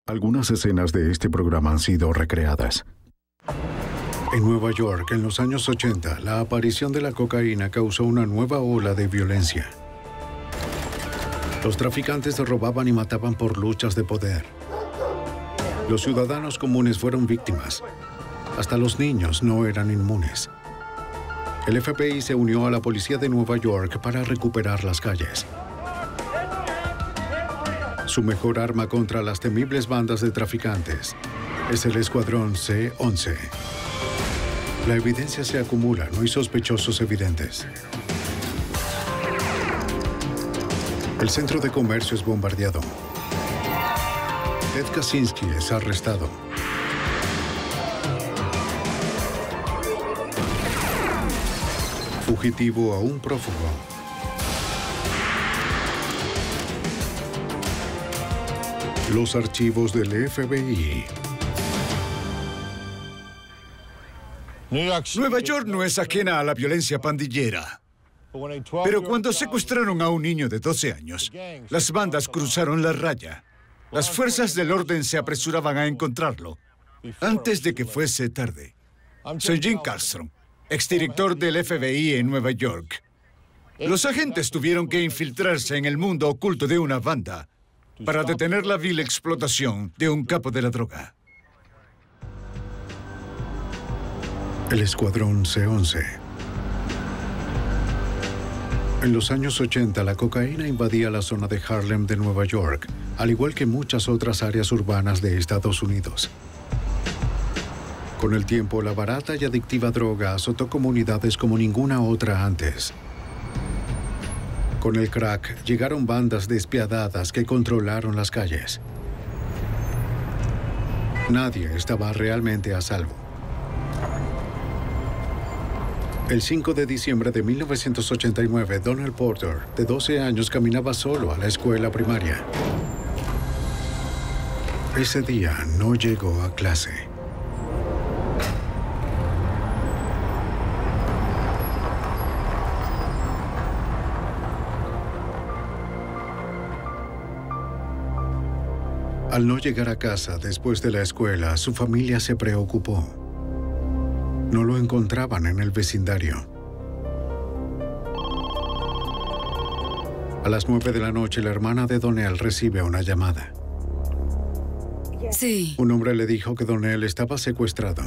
Algunas escenas de este programa han sido recreadas. En Nueva York, en los años 80, la aparición de la cocaína causó una nueva ola de violencia. Los traficantes robaban y mataban por luchas de poder. Los ciudadanos comunes fueron víctimas. Hasta los niños no eran inmunes. El FBI se unió a la policía de Nueva York para recuperar las calles. Su mejor arma contra las temibles bandas de traficantes es el Escuadrón C-11. La evidencia se acumula, no hay sospechosos evidentes. El centro de comercio es bombardeado. Ted Kaczynski es arrestado. Fugitivo a un prófugo. Los archivos del FBI. Nueva York no es ajena a la violencia pandillera. Pero cuando secuestraron a un niño de 12 años, las bandas cruzaron la raya. Las fuerzas del orden se apresuraban a encontrarlo antes de que fuese tarde. Soy Jim Carlstrom, exdirector del FBI en Nueva York. Los agentes tuvieron que infiltrarse en el mundo oculto de una banda para detener la vil explotación de un capo de la droga. El Escuadrón C-11. En los años 80, la cocaína invadía la zona de Harlem de Nueva York, al igual que muchas otras áreas urbanas de Estados Unidos. Con el tiempo, la barata y adictiva droga azotó comunidades como ninguna otra antes. Con el crack, llegaron bandas despiadadas que controlaron las calles. Nadie estaba realmente a salvo. El 5 de diciembre de 1989, Donald Porter, de 12 años, caminaba solo a la escuela primaria. Ese día no llegó a clase. Al no llegar a casa después de la escuela, su familia se preocupó. No lo encontraban en el vecindario. A las 9 de la noche, la hermana de Donnell recibe una llamada. Sí. Un hombre le dijo que Donnell estaba secuestrado.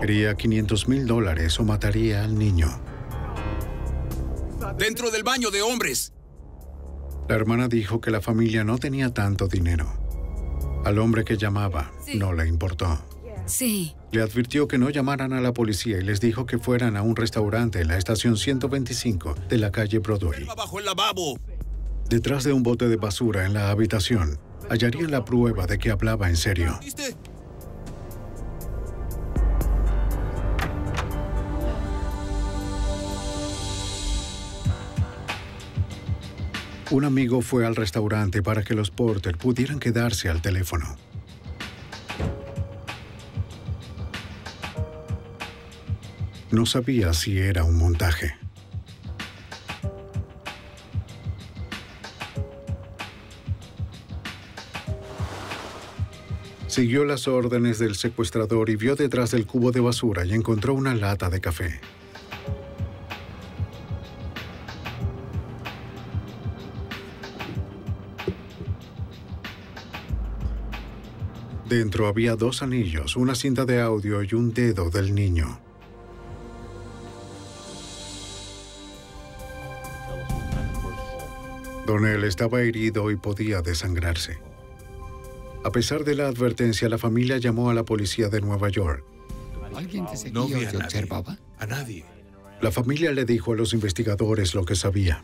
Quería $500,000 o mataría al niño. ¡Dentro del baño de hombres! La hermana dijo que la familia no tenía tanto dinero. Al hombre que llamaba no le importó. Sí. Le advirtió que no llamaran a la policía y les dijo que fueran a un restaurante en la estación 125 de la calle Broadway. ¡Bajo el lavabo! Detrás de un bote de basura en la habitación, hallarían la prueba de que hablaba en serio. ¿Viste? Un amigo fue al restaurante para que los Porter pudieran quedarse al teléfono. No sabía si era un montaje. Siguió las órdenes del secuestrador y vio detrás del cubo de basura y encontró una lata de café. Dentro había 2 anillos, una cinta de audio y un dedo del niño. Donnell estaba herido y podía desangrarse. A pesar de la advertencia, la familia llamó a la policía de Nueva York. ¿Alguien te seguía No vi o a te nadie. observaba? A nadie. La familia le dijo a los investigadores lo que sabía.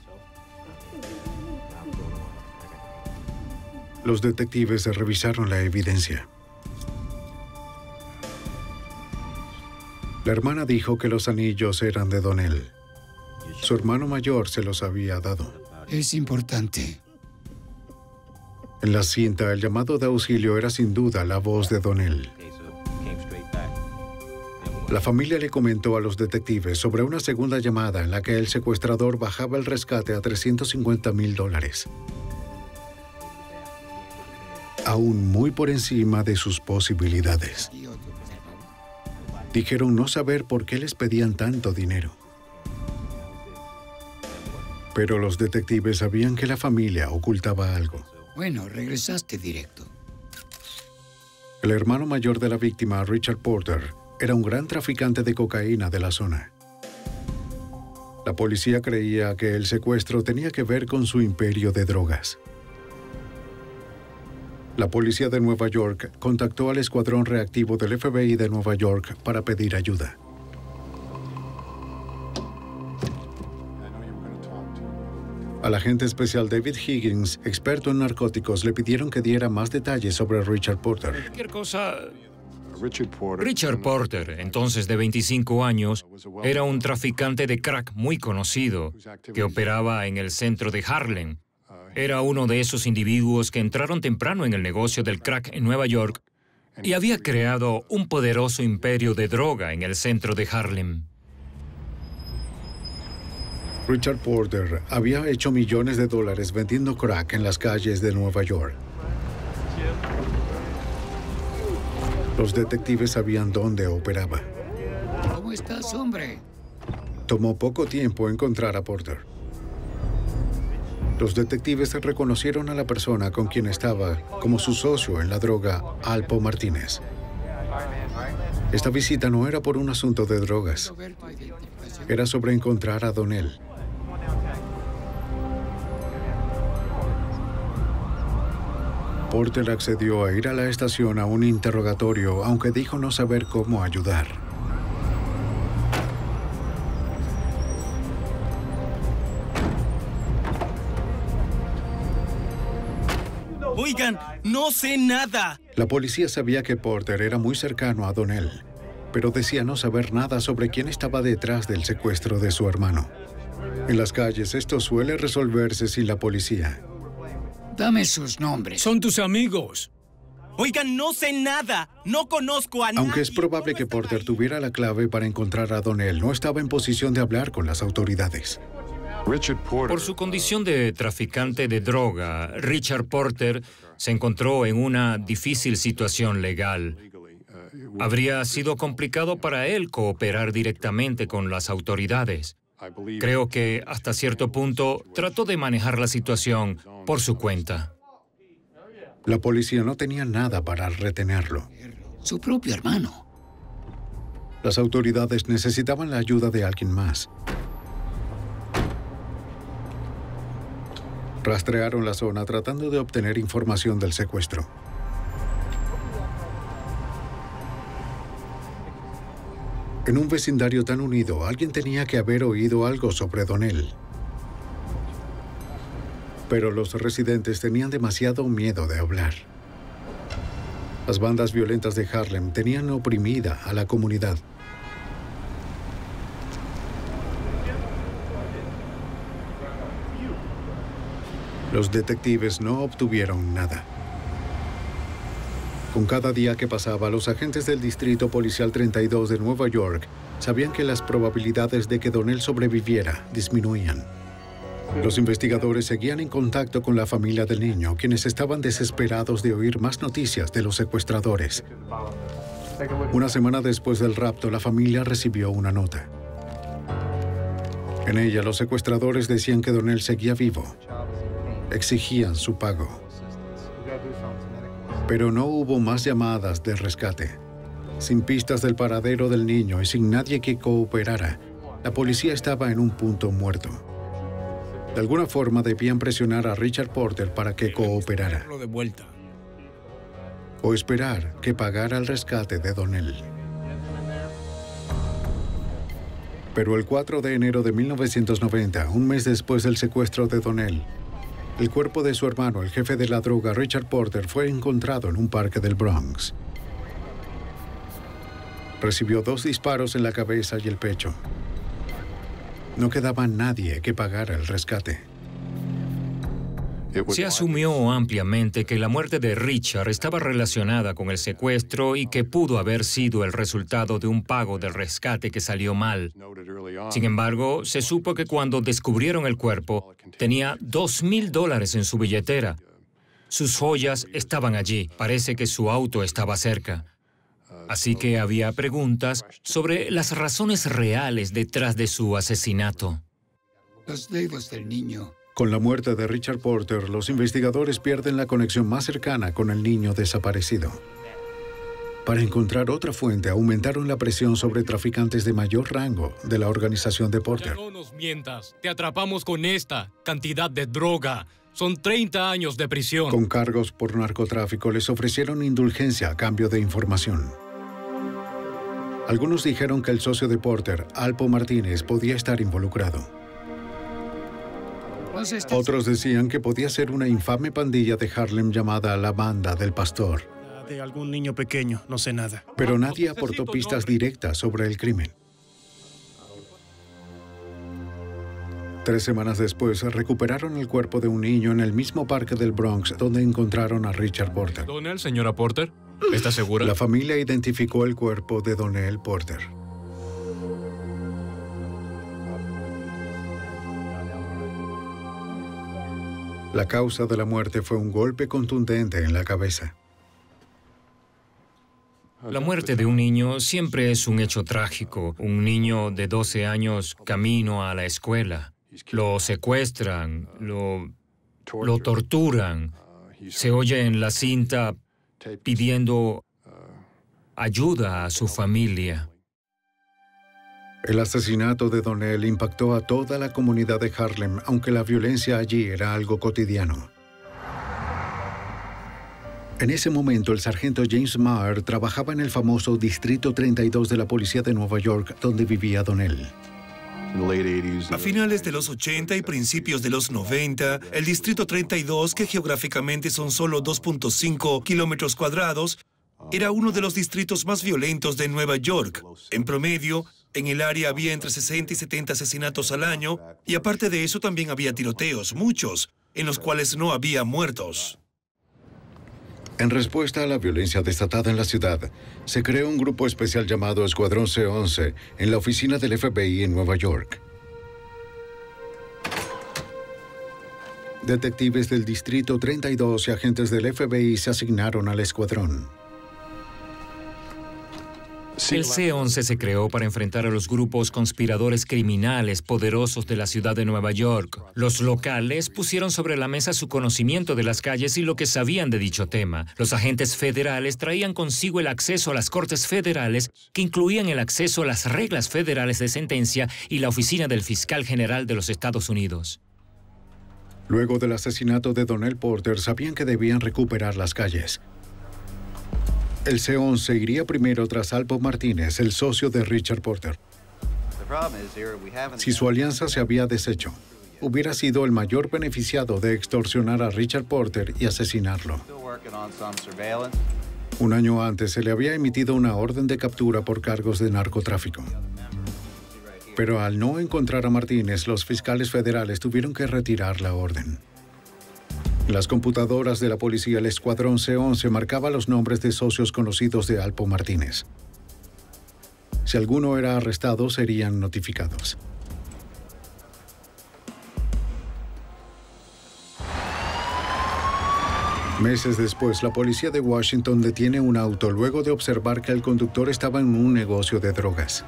Los detectives revisaron la evidencia. La hermana dijo que los anillos eran de Donnell. Su hermano mayor se los había dado. Es importante. En la cinta, el llamado de auxilio era sin duda la voz de Donnell. La familia le comentó a los detectives sobre una segunda llamada en la que el secuestrador bajaba el rescate a $350,000. aún muy por encima de sus posibilidades. Dijeron no saber por qué les pedían tanto dinero. Pero los detectives sabían que la familia ocultaba algo. Bueno, regresaste directo. El hermano mayor de la víctima, Richard Porter, era un gran traficante de cocaína de la zona. La policía creía que el secuestro tenía que ver con su imperio de drogas. La policía de Nueva York contactó al escuadrón reactivo del FBI de Nueva York para pedir ayuda. Al agente especial David Higgins, experto en narcóticos, le pidieron que diera más detalles sobre Richard Porter. Cualquier cosa. Richard Porter, entonces de 25 años, era un traficante de crack muy conocido que operaba en el centro de Harlem. Era uno de esos individuos que entraron temprano en el negocio del crack en Nueva York y había creado un poderoso imperio de droga en el centro de Harlem. Richard Porter había hecho millones de dólares vendiendo crack en las calles de Nueva York. Los detectives sabían dónde operaba. ¿Cómo estás, hombre? Tomó poco tiempo encontrar a Porter. Los detectives reconocieron a la persona con quien estaba como su socio en la droga, Alpo Martínez. Esta visita no era por un asunto de drogas. Era sobre encontrar a Donnell. Porter accedió a ir a la estación a un interrogatorio, aunque dijo no saber cómo ayudar. Oigan, no sé nada. La policía sabía que Porter era muy cercano a Donnell, pero decía no saber nada sobre quién estaba detrás del secuestro de su hermano. En las calles esto suele resolverse sin la policía. Dame sus nombres. Son tus amigos. Oigan, no sé nada. No conozco a nadie. Aunque es probable que Porter tuviera la clave para encontrar a Donnell, no estaba en posición de hablar con las autoridades. Por su condición de traficante de droga, Richard Porter se encontró en una difícil situación legal. Habría sido complicado para él cooperar directamente con las autoridades. Creo que, hasta cierto punto, trató de manejar la situación por su cuenta. La policía no tenía nada para retenerlo. Su propio hermano. Las autoridades necesitaban la ayuda de alguien más. Rastrearon la zona tratando de obtener información del secuestro. En un vecindario tan unido, alguien tenía que haber oído algo sobre Donnell. Pero los residentes tenían demasiado miedo de hablar. Las bandas violentas de Harlem tenían oprimida a la comunidad. Los detectives no obtuvieron nada. Con cada día que pasaba, los agentes del Distrito Policial 32 de Nueva York sabían que las probabilidades de que Donnell sobreviviera disminuían. Los investigadores seguían en contacto con la familia del niño, quienes estaban desesperados de oír más noticias de los secuestradores. Una semana después del rapto, la familia recibió una nota. En ella, los secuestradores decían que Donnell seguía vivo. Exigían su pago. Pero no hubo más llamadas de rescate. Sin pistas del paradero del niño y sin nadie que cooperara, la policía estaba en un punto muerto. De alguna forma debían presionar a Richard Porter para que cooperara. De vuelta. O esperar que pagara el rescate de Donnell. Pero el 4 de enero de 1990, un mes después del secuestro de Donnell, el cuerpo de su hermano, el jefe de la droga, Richard Porter, fue encontrado en un parque del Bronx. Recibió 2 disparos en la cabeza y el pecho. No quedaba nadie que pagara el rescate. Se asumió ampliamente que la muerte de Richard estaba relacionada con el secuestro y que pudo haber sido el resultado de un pago del rescate que salió mal. Sin embargo, se supo que cuando descubrieron el cuerpo, tenía $2,000 en su billetera. Sus joyas estaban allí. Parece que su auto estaba cerca. Así que había preguntas sobre las razones reales detrás de su asesinato. Los dedos del niño. Con la muerte de Richard Porter, los investigadores pierden la conexión más cercana con el niño desaparecido. Para encontrar otra fuente, aumentaron la presión sobre traficantes de mayor rango de la organización de Porter. Ya no nos mientas. Te atrapamos con esta cantidad de droga. Son 30 años de prisión. Con cargos por narcotráfico, les ofrecieron indulgencia a cambio de información. Algunos dijeron que el socio de Porter, Alpo Martínez, podía estar involucrado. Otros decían que podía ser una infame pandilla de Harlem llamada la Banda del Pastor. De algún niño pequeño, no sé nada. Pero nadie aportó pistas directas sobre el crimen. 3 semanas después, recuperaron el cuerpo de un niño en el mismo parque del Bronx donde encontraron a Richard Porter. ¿Donell, señora Porter? ¿Está segura? La familia identificó el cuerpo de Donell Porter. La causa de la muerte fue un golpe contundente en la cabeza. La muerte de un niño siempre es un hecho trágico. Un niño de 12 años camino a la escuela. Lo secuestran, lo torturan. Se oye en la cinta pidiendo ayuda a su familia. El asesinato de Donell impactó a toda la comunidad de Harlem, aunque la violencia allí era algo cotidiano. En ese momento, el sargento James Maher trabajaba en el famoso Distrito 32 de la Policía de Nueva York, donde vivía Donell. A finales de los 80 y principios de los 90, el Distrito 32, que geográficamente son solo 2.5 kilómetros cuadrados, era uno de los distritos más violentos de Nueva York. En promedio, en el área había entre 60 y 70 asesinatos al año, y aparte de eso también había tiroteos, muchos, en los cuales no había muertos. En respuesta a la violencia desatada en la ciudad, se creó un grupo especial llamado Escuadrón C-11 en la oficina del FBI en Nueva York. Detectives del Distrito 32 y agentes del FBI se asignaron al escuadrón. El C-11 se creó para enfrentar a los grupos conspiradores criminales poderosos de la ciudad de Nueva York. Los locales pusieron sobre la mesa su conocimiento de las calles y lo que sabían de dicho tema. Los agentes federales traían consigo el acceso a las cortes federales, que incluían el acceso a las reglas federales de sentencia y la oficina del fiscal general de los Estados Unidos. Luego del asesinato de Donell Porter, sabían que debían recuperar las calles. El C-11 iría primero tras Alpo Martínez, el socio de Richard Porter. Si su alianza se había deshecho, hubiera sido el mayor beneficiado de extorsionar a Richard Porter y asesinarlo. Un año antes se le había emitido una orden de captura por cargos de narcotráfico. Pero al no encontrar a Martínez, los fiscales federales tuvieron que retirar la orden. En las computadoras de la policía, el Escuadrón C-11 marcaba los nombres de socios conocidos de Alpo Martínez. Si alguno era arrestado, serían notificados. Meses después, la policía de Washington detiene un auto luego de observar que el conductor estaba en un negocio de drogas.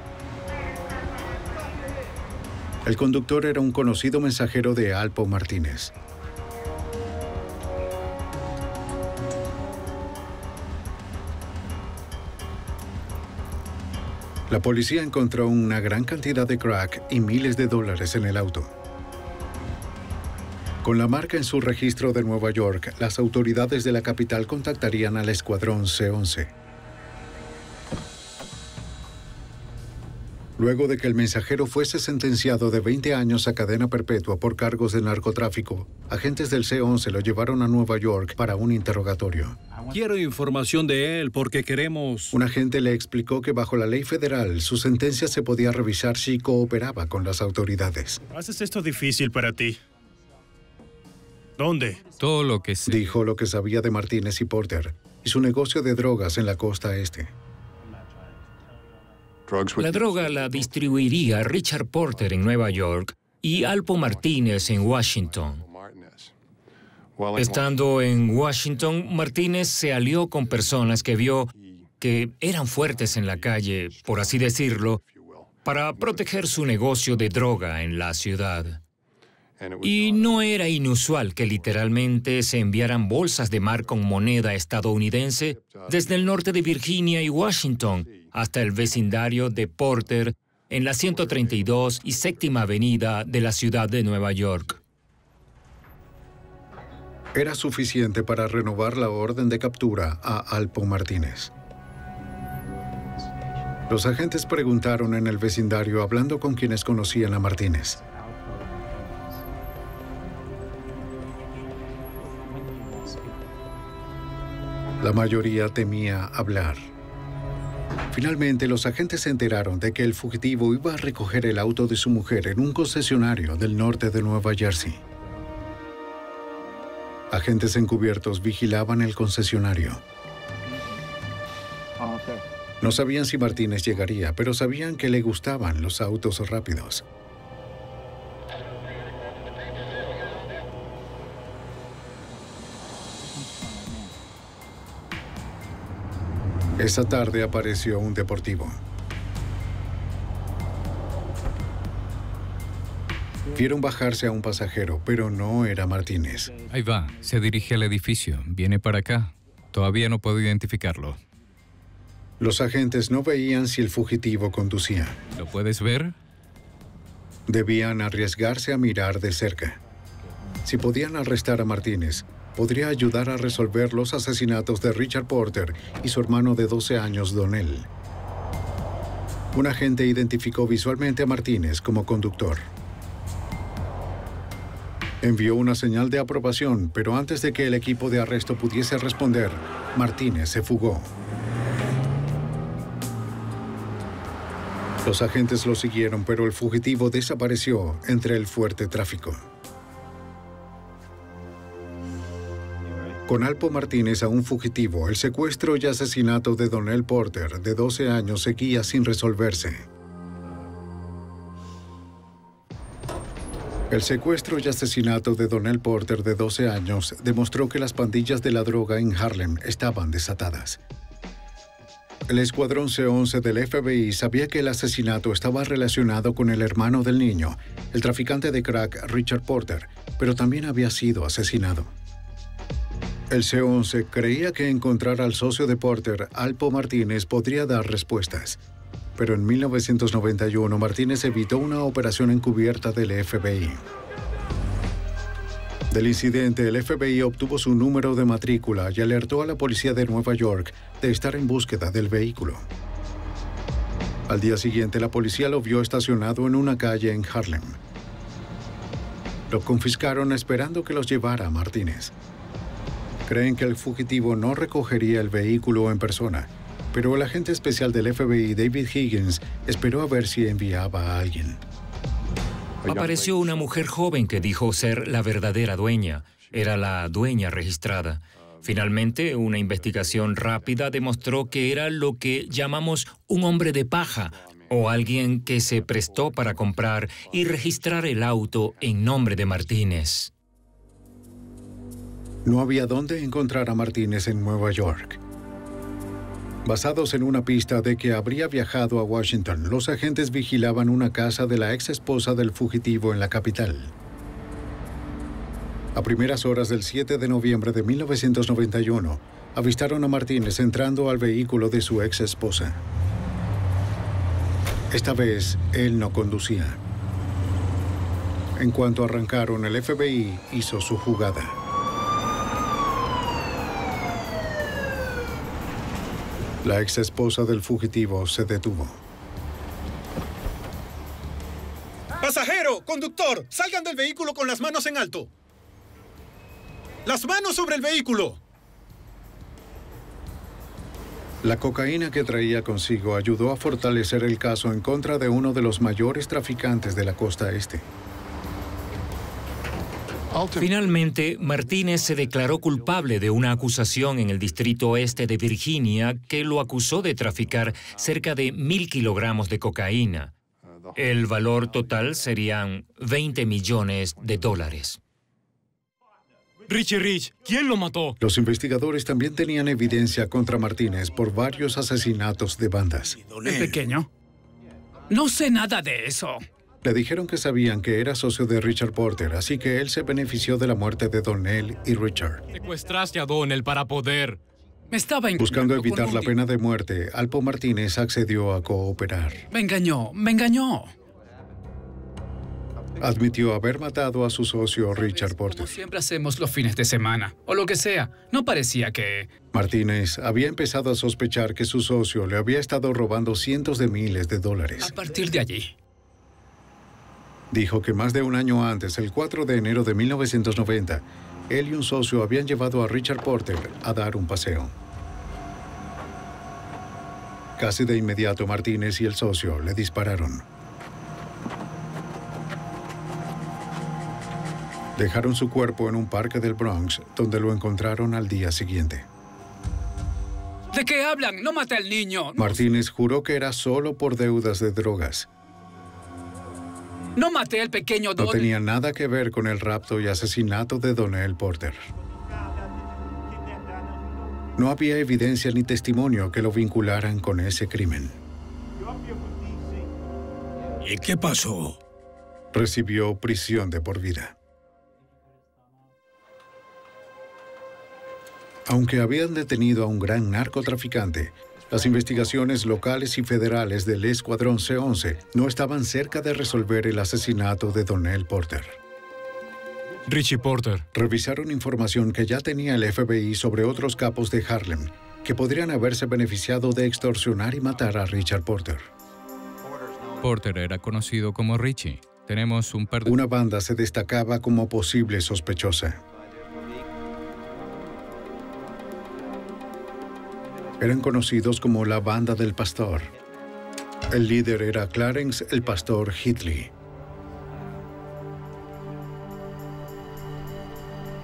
El conductor era un conocido mensajero de Alpo Martínez. La policía encontró una gran cantidad de crack y miles de dólares en el auto. Con la marca en su registro de Nueva York, las autoridades de la capital contactarían al Escuadrón C-11. Luego de que el mensajero fuese sentenciado de 20 años a cadena perpetua por cargos de narcotráfico, agentes del C-11 lo llevaron a Nueva York para un interrogatorio. Quiero información de él porque queremos... Un agente le explicó que bajo la ley federal, su sentencia se podía revisar si cooperaba con las autoridades. Haces esto difícil para ti. ¿Dónde? Todo lo que sé. Dijo lo que sabía de Martínez y Porter y su negocio de drogas en la costa este. La droga la distribuiría Richard Porter en Nueva York y Alpo Martínez en Washington. Estando en Washington, Martínez se alió con personas que vio que eran fuertes en la calle, por así decirlo, para proteger su negocio de droga en la ciudad. Y no era inusual que literalmente se enviaran bolsas de mar con moneda estadounidense desde el norte de Virginia y Washington hasta el vecindario de Porter en la 132 y Séptima Avenida de la ciudad de Nueva York. Era suficiente para renovar la orden de captura a Alpo Martínez. Los agentes preguntaron en el vecindario hablando con quienes conocían a Martínez. La mayoría temía hablar. Finalmente, los agentes se enteraron de que el fugitivo iba a recoger el auto de su mujer en un concesionario del norte de Nueva Jersey. Agentes encubiertos vigilaban el concesionario. No sabían si Martínez llegaría, pero sabían que le gustaban los autos rápidos. Esa tarde apareció un deportivo. Vieron bajarse a un pasajero, pero no era Martínez. Ahí va, se dirige al edificio. Viene para acá. Todavía no puedo identificarlo. Los agentes no veían si el fugitivo conducía. ¿Lo puedes ver? Debían arriesgarse a mirar de cerca. Si podían arrestar a Martínez, podría ayudar a resolver los asesinatos de Richard Porter y su hermano de 12 años, Donnell. Un agente identificó visualmente a Martínez como conductor. Envió una señal de aprobación, pero antes de que el equipo de arresto pudiese responder, Martínez se fugó. Los agentes lo siguieron, pero el fugitivo desapareció entre el fuerte tráfico. Con Alpo Martínez a un fugitivo, el secuestro y asesinato de Donnell Porter, de 12 años, seguía sin resolverse. El secuestro y asesinato de Donnell Porter, de 12 años, demostró que las pandillas de la droga en Harlem estaban desatadas. El escuadrón C-11 del FBI sabía que el asesinato estaba relacionado con el hermano del niño, el traficante de crack Richard Porter, pero también había sido asesinado. El C-11 creía que encontrar al socio de Porter, Alpo Martínez, podría dar respuestas. Pero en 1991, Martínez evitó una operación encubierta del FBI. Del incidente, el FBI obtuvo su número de matrícula y alertó a la policía de Nueva York de estar en búsqueda del vehículo. Al día siguiente, la policía lo vio estacionado en una calle en Harlem. Lo confiscaron esperando que los llevara a Martínez. Creen que el fugitivo no recogería el vehículo en persona, pero el agente especial del FBI, David Higgins, esperó a ver si enviaba a alguien. Apareció una mujer joven que dijo ser la verdadera dueña. Era la dueña registrada. Finalmente, una investigación rápida demostró que era lo que llamamos un hombre de paja, o alguien que se prestó para comprar y registrar el auto en nombre de Martínez. No había dónde encontrar a Martínez en Nueva York. Basados en una pista de que habría viajado a Washington, los agentes vigilaban una casa de la ex esposa del fugitivo en la capital. A primeras horas del 7 de noviembre de 1991, avistaron a Martínez entrando al vehículo de su ex esposa. Esta vez, él no conducía. En cuanto arrancaron, el FBI hizo su jugada. La ex esposa del fugitivo se detuvo. ¡Pasajero! ¡Conductor! ¡Salgan del vehículo con las manos en alto! ¡Las manos sobre el vehículo! La cocaína que traía consigo ayudó a fortalecer el caso en contra de uno de los mayores traficantes de la costa este. Finalmente, Martínez se declaró culpable de una acusación en el distrito oeste de Virginia que lo acusó de traficar cerca de 1.000 kilogramos de cocaína. El valor total serían $20 millones. Richie Rich, ¿quién lo mató? Los investigadores también tenían evidencia contra Martínez por varios asesinatos de bandas. ¿El pequeño? No sé nada de eso. Le dijeron que sabían que era socio de Richard Porter, así que él se benefició de la muerte de Donnell y Richard. Secuestraste a Donnell para poder... Me estaba engañando. Buscando evitar la pena de muerte, Alpo Martínez accedió a cooperar. Me engañó, me engañó. Admitió haber matado a su socio Richard Porter. Como siempre hacemos los fines de semana, o lo que sea. No parecía que... Martínez había empezado a sospechar que su socio le había estado robando cientos de miles de dólares. A partir de allí. Dijo que más de un año antes, el 4 de enero de 1990, él y un socio habían llevado a Richard Porter a dar un paseo. Casi de inmediato, Martínez y el socio le dispararon. Dejaron su cuerpo en un parque del Bronx, donde lo encontraron al día siguiente. ¿De qué hablan? No maté al niño. Martínez juró que era solo por deudas de drogas. No maté al pequeño Donnell. No tenía nada que ver con el rapto y asesinato de Donnell Porter. No había evidencia ni testimonio que lo vincularan con ese crimen. ¿Y qué pasó? Recibió prisión de por vida. Aunque habían detenido a un gran narcotraficante, las investigaciones locales y federales del Escuadrón C-11 no estaban cerca de resolver el asesinato de Donnell Porter. Richie Porter. Revisaron información que ya tenía el FBI sobre otros capos de Harlem que podrían haberse beneficiado de extorsionar y matar a Richard Porter. Porter era conocido como Richie. Tenemos un par de... Una banda se destacaba como posible sospechosa. Eran conocidos como la Banda del Pastor. El líder era Clarence el Pastor Hitley.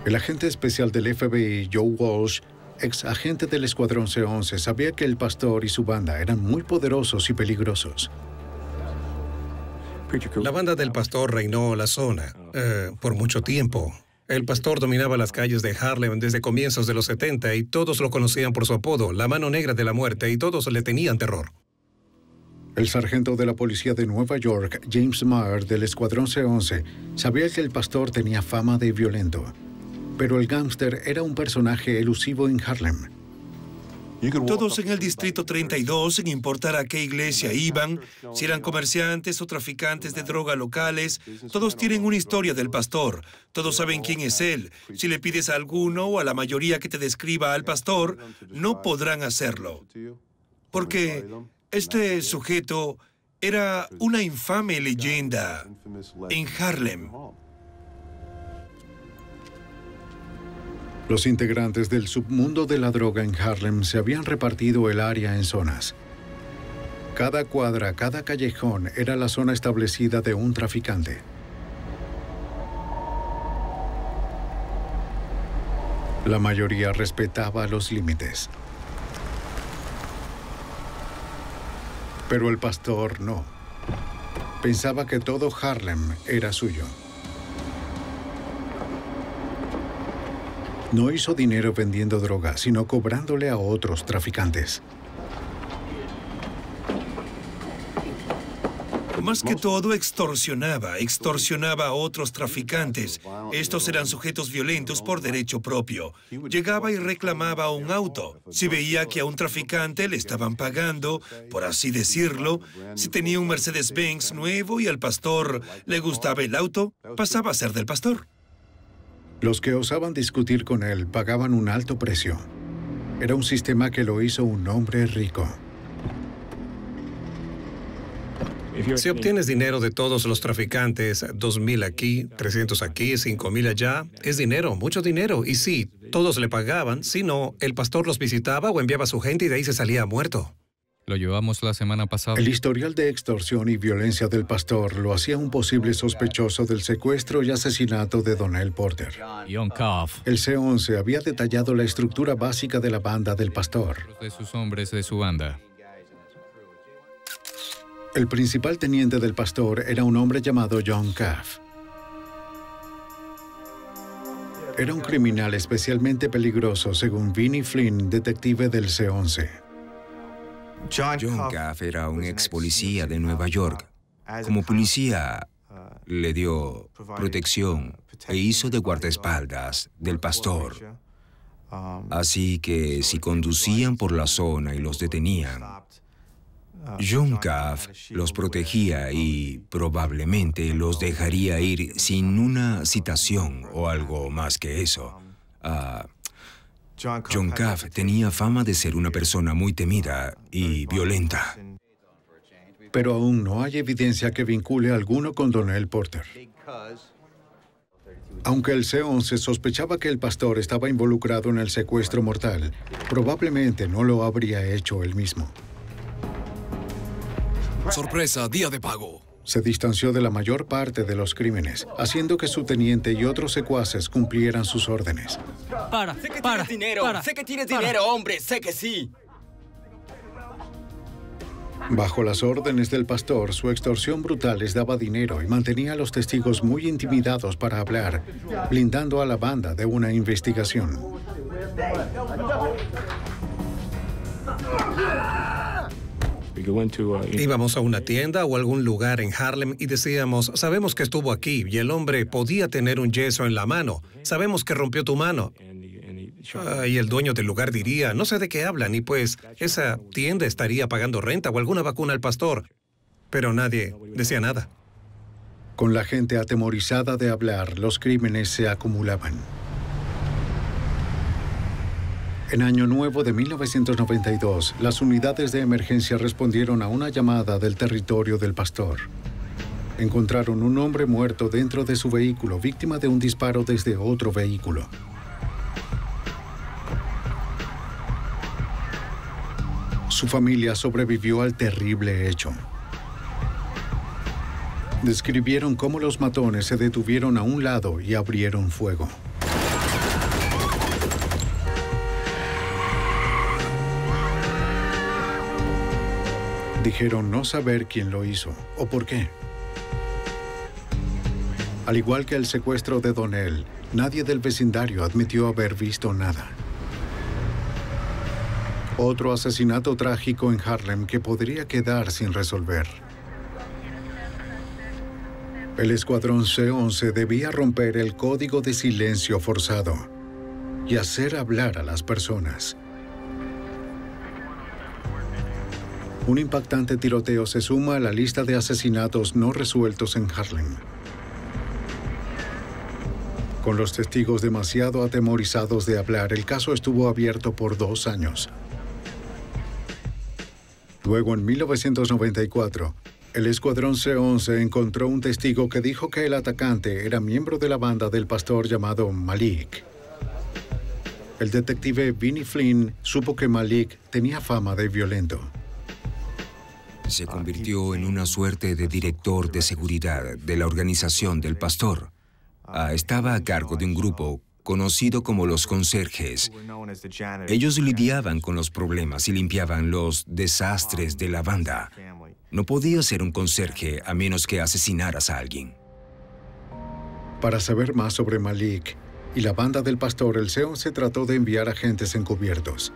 El agente especial del FBI, Joe Walsh, ex agente del Escuadrón C-11, sabía que el pastor y su banda eran muy poderosos y peligrosos. La Banda del Pastor reinó la zona por mucho tiempo. El pastor dominaba las calles de Harlem desde comienzos de los 70 y todos lo conocían por su apodo, la Mano Negra de la Muerte, y todos le tenían terror. El sargento de la policía de Nueva York, James Maher, del Escuadrón C-11, sabía que el pastor tenía fama de violento. Pero el gángster era un personaje elusivo en Harlem. Todos en el Distrito 32, sin importar a qué iglesia iban, si eran comerciantes o traficantes de droga locales, todos tienen una historia del pastor. Todos saben quién es él. Si le pides a alguno o a la mayoría que te describa al pastor, no podrán hacerlo. Porque este sujeto era una infame leyenda en Harlem. Los integrantes del submundo de la droga en Harlem se habían repartido el área en zonas. Cada cuadra, cada callejón era la zona establecida de un traficante. La mayoría respetaba los límites. Pero el pastor no. Pensaba que todo Harlem era suyo. No hizo dinero vendiendo droga, sino cobrándole a otros traficantes. Más que todo, extorsionaba a otros traficantes. Estos eran sujetos violentos por derecho propio. Llegaba y reclamaba un auto. Si veía que a un traficante le estaban pagando, por así decirlo, si tenía un Mercedes-Benz nuevo y al pastor le gustaba el auto, pasaba a ser del pastor. Los que osaban discutir con él pagaban un alto precio. Era un sistema que lo hizo un hombre rico. Si obtienes dinero de todos los traficantes, 2,000 aquí, 300 aquí, 5,000 allá, es dinero, mucho dinero. Y sí, todos le pagaban, si no, el pastor los visitaba o enviaba a su gente y de ahí se salía muerto. Lo llevamos la semana pasada. El historial de extorsión y violencia del pastor lo hacía un posible sospechoso del secuestro y asesinato de Donnell Porter. El C-11 había detallado la estructura básica de la banda del pastor. De sus hombres de su banda. El principal teniente del pastor era un hombre llamado John Caff. Era un criminal especialmente peligroso, según Vinnie Flynn, detective del C-11. John Cuff era un ex policía de Nueva York. Como policía, le dio protección e hizo de guardaespaldas del pastor. Así que si conducían por la zona y los detenían, John Cuff los protegía y probablemente los dejaría ir sin una citación o algo más que eso. John Cuff tenía fama de ser una persona muy temida y violenta. Pero aún no hay evidencia que vincule a alguno con Donnell Porter. Aunque el C-11 sospechaba que el pastor estaba involucrado en el secuestro mortal, probablemente no lo habría hecho él mismo. Sorpresa, día de pago. Se distanció de la mayor parte de los crímenes, haciendo que su teniente y otros secuaces cumplieran sus órdenes. Sé que tienes dinero, sé que tienes dinero, hombre, sé que sí. Bajo las órdenes del pastor, su extorsión brutal les daba dinero y mantenía a los testigos muy intimidados para hablar, blindando a la banda de una investigación. Íbamos a una tienda o algún lugar en Harlem y decíamos, sabemos que estuvo aquí y el hombre podía tener un yeso en la mano. Sabemos que rompió tu mano. Y el dueño del lugar diría, no sé de qué hablan, y pues esa tienda estaría pagando renta o alguna vacuna al pastor. Pero nadie decía nada. Con la gente atemorizada de hablar, los crímenes se acumulaban. En Año Nuevo de 1992, las unidades de emergencia respondieron a una llamada del territorio del pastor. Encontraron un hombre muerto dentro de su vehículo, víctima de un disparo desde otro vehículo. Su familia sobrevivió al terrible hecho. Describieron cómo los matones se detuvieron a un lado y abrieron fuego. Dijeron no saber quién lo hizo o por qué. Al igual que el secuestro de Donnell, nadie del vecindario admitió haber visto nada. Otro asesinato trágico en Harlem que podría quedar sin resolver. El escuadrón C-11 debía romper el código de silencio forzado y hacer hablar a las personas. Un impactante tiroteo se suma a la lista de asesinatos no resueltos en Harlem. Con los testigos demasiado atemorizados de hablar, el caso estuvo abierto por 2 años. Luego, en 1994, el escuadrón C-11 encontró un testigo que dijo que el atacante era miembro de la banda del pastor llamado Malik. El detective Vinnie Flynn supo que Malik tenía fama de violento. Se convirtió en una suerte de director de seguridad de la organización del pastor. Estaba a cargo de un grupo conocido como los conserjes. Ellos lidiaban con los problemas y limpiaban los desastres de la banda. No podía ser un conserje a menos que asesinaras a alguien. Para saber más sobre Malik y la banda del pastor, el C-11 trató de enviar agentes encubiertos.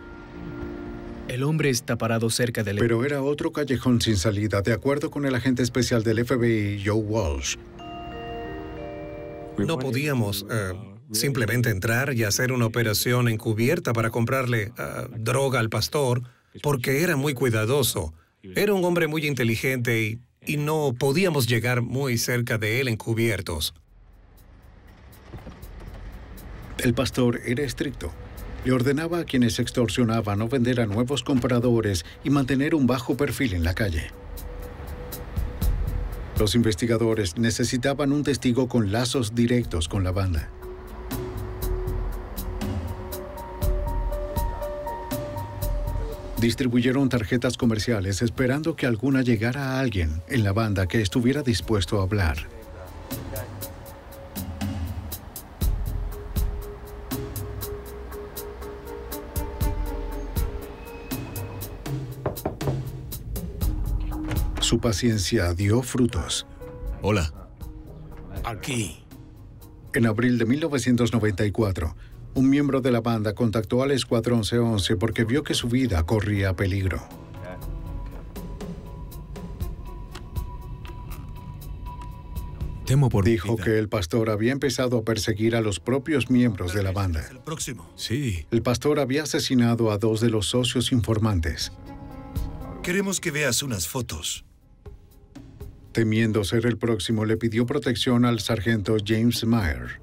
El hombre está parado cerca del... Pero era otro callejón sin salida, de acuerdo con el agente especial del FBI, Joe Walsh. No podíamos simplemente entrar y hacer una operación encubierta para comprarle droga al pastor, porque era muy cuidadoso. Era un hombre muy inteligente y no podíamos llegar muy cerca de él encubiertos. El pastor era estricto. Le ordenaba a quienes extorsionaban no vender a nuevos compradores y mantener un bajo perfil en la calle. Los investigadores necesitaban un testigo con lazos directos con la banda. Distribuyeron tarjetas comerciales esperando que alguna llegara a alguien en la banda que estuviera dispuesto a hablar. Su paciencia dio frutos. Hola. Aquí. En abril de 1994, un miembro de la banda contactó al Escuadrón C-11 porque vio que su vida corría peligro. Dijo que el pastor había empezado a perseguir a los propios miembros de la banda. El próximo. Sí. El pastor había asesinado a 2 de los socios informantes. Queremos que veas unas fotos. Temiendo ser el próximo, le pidió protección al sargento James Meyer.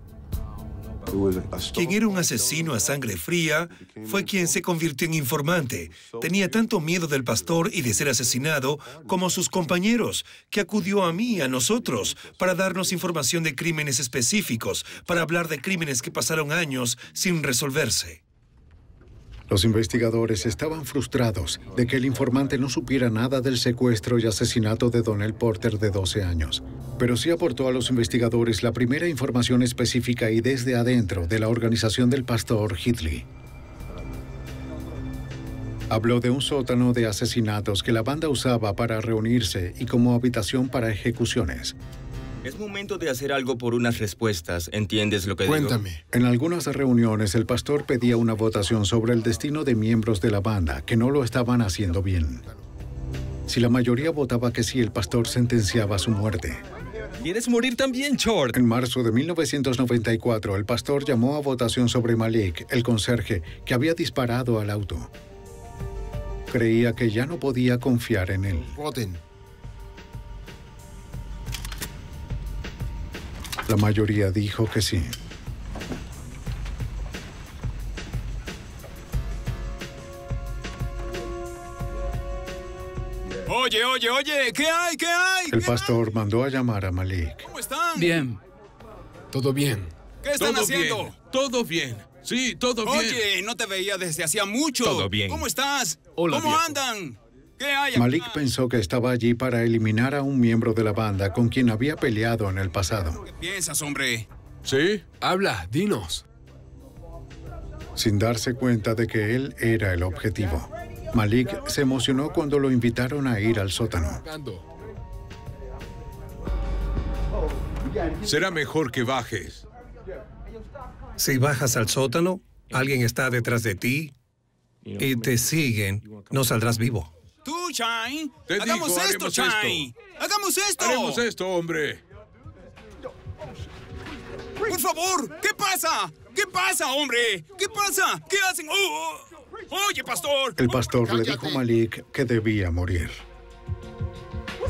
Quien era un asesino a sangre fría fue quien se convirtió en informante. Tenía tanto miedo del pastor y de ser asesinado como sus compañeros, que acudió a mí, a nosotros, para darnos información de crímenes específicos, para hablar de crímenes que pasaron años sin resolverse. Los investigadores estaban frustrados de que el informante no supiera nada del secuestro y asesinato de Donnell Porter de 12 años. Pero sí aportó a los investigadores la primera información específica y desde adentro de la organización del pastor Hitley. Habló de un sótano de asesinatos que la banda usaba para reunirse y como habitación para ejecuciones. Es momento de hacer algo por unas respuestas. ¿Entiendes lo que digo? Cuéntame. En algunas reuniones, el pastor pedía una votación sobre el destino de miembros de la banda que no lo estaban haciendo bien. Si la mayoría votaba que sí, el pastor sentenciaba su muerte. ¿Quieres morir también, Short? En marzo de 1994, el pastor llamó a votación sobre Malik, el conserje, que había disparado al auto. Creía que ya no podía confiar en él. Voten. La mayoría dijo que sí. Oye, ¿qué hay? El pastor mandó a llamar a Malik. ¿Cómo están? Bien. Todo bien. ¿Qué están haciendo? Todo bien. Sí, todo bien. Oye, no te veía desde hacía mucho. Todo bien. ¿Cómo estás? Hola, ¿Cómo viejo. andan? ¿Qué hay acá? Malik pensó que estaba allí para eliminar a un miembro de la banda con quien había peleado en el pasado. ¿Qué piensas, hombre? ¿Sí? Habla, dinos. Sin darse cuenta de que él era el objetivo. Malik se emocionó cuando lo invitaron a ir al sótano. Será mejor que bajes. Si bajas al sótano, alguien está detrás de ti y te siguen, no saldrás vivo. Tú, Shine. Te Hagamos digo, esto, haremos Shine. Hagamos esto. Haremos esto, hombre. Por favor, ¿qué pasa? ¿Qué pasa, hombre? ¿Qué pasa? ¿Qué hacen? Oye, pastor. El pastor le dijo a Malik que debía morir.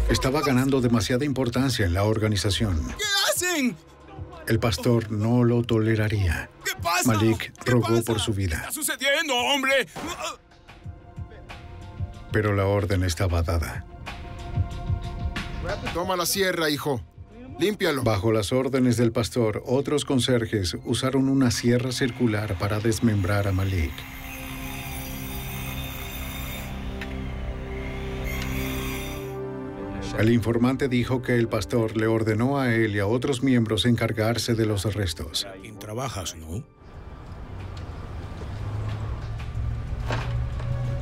Estaba ganando demasiada importancia en la organización. ¿Qué hacen? El pastor no lo toleraría. ¿Qué pasa? Malik rogó por su ¿Qué vida, está sucediendo, hombre? pero la orden estaba dada. Toma la sierra, hijo. Límpialo. Bajo las órdenes del pastor, otros conserjes usaron una sierra circular para desmembrar a Malik. El informante dijo que el pastor le ordenó a él y a otros miembros encargarse de los restos. Trabajas, ¿no?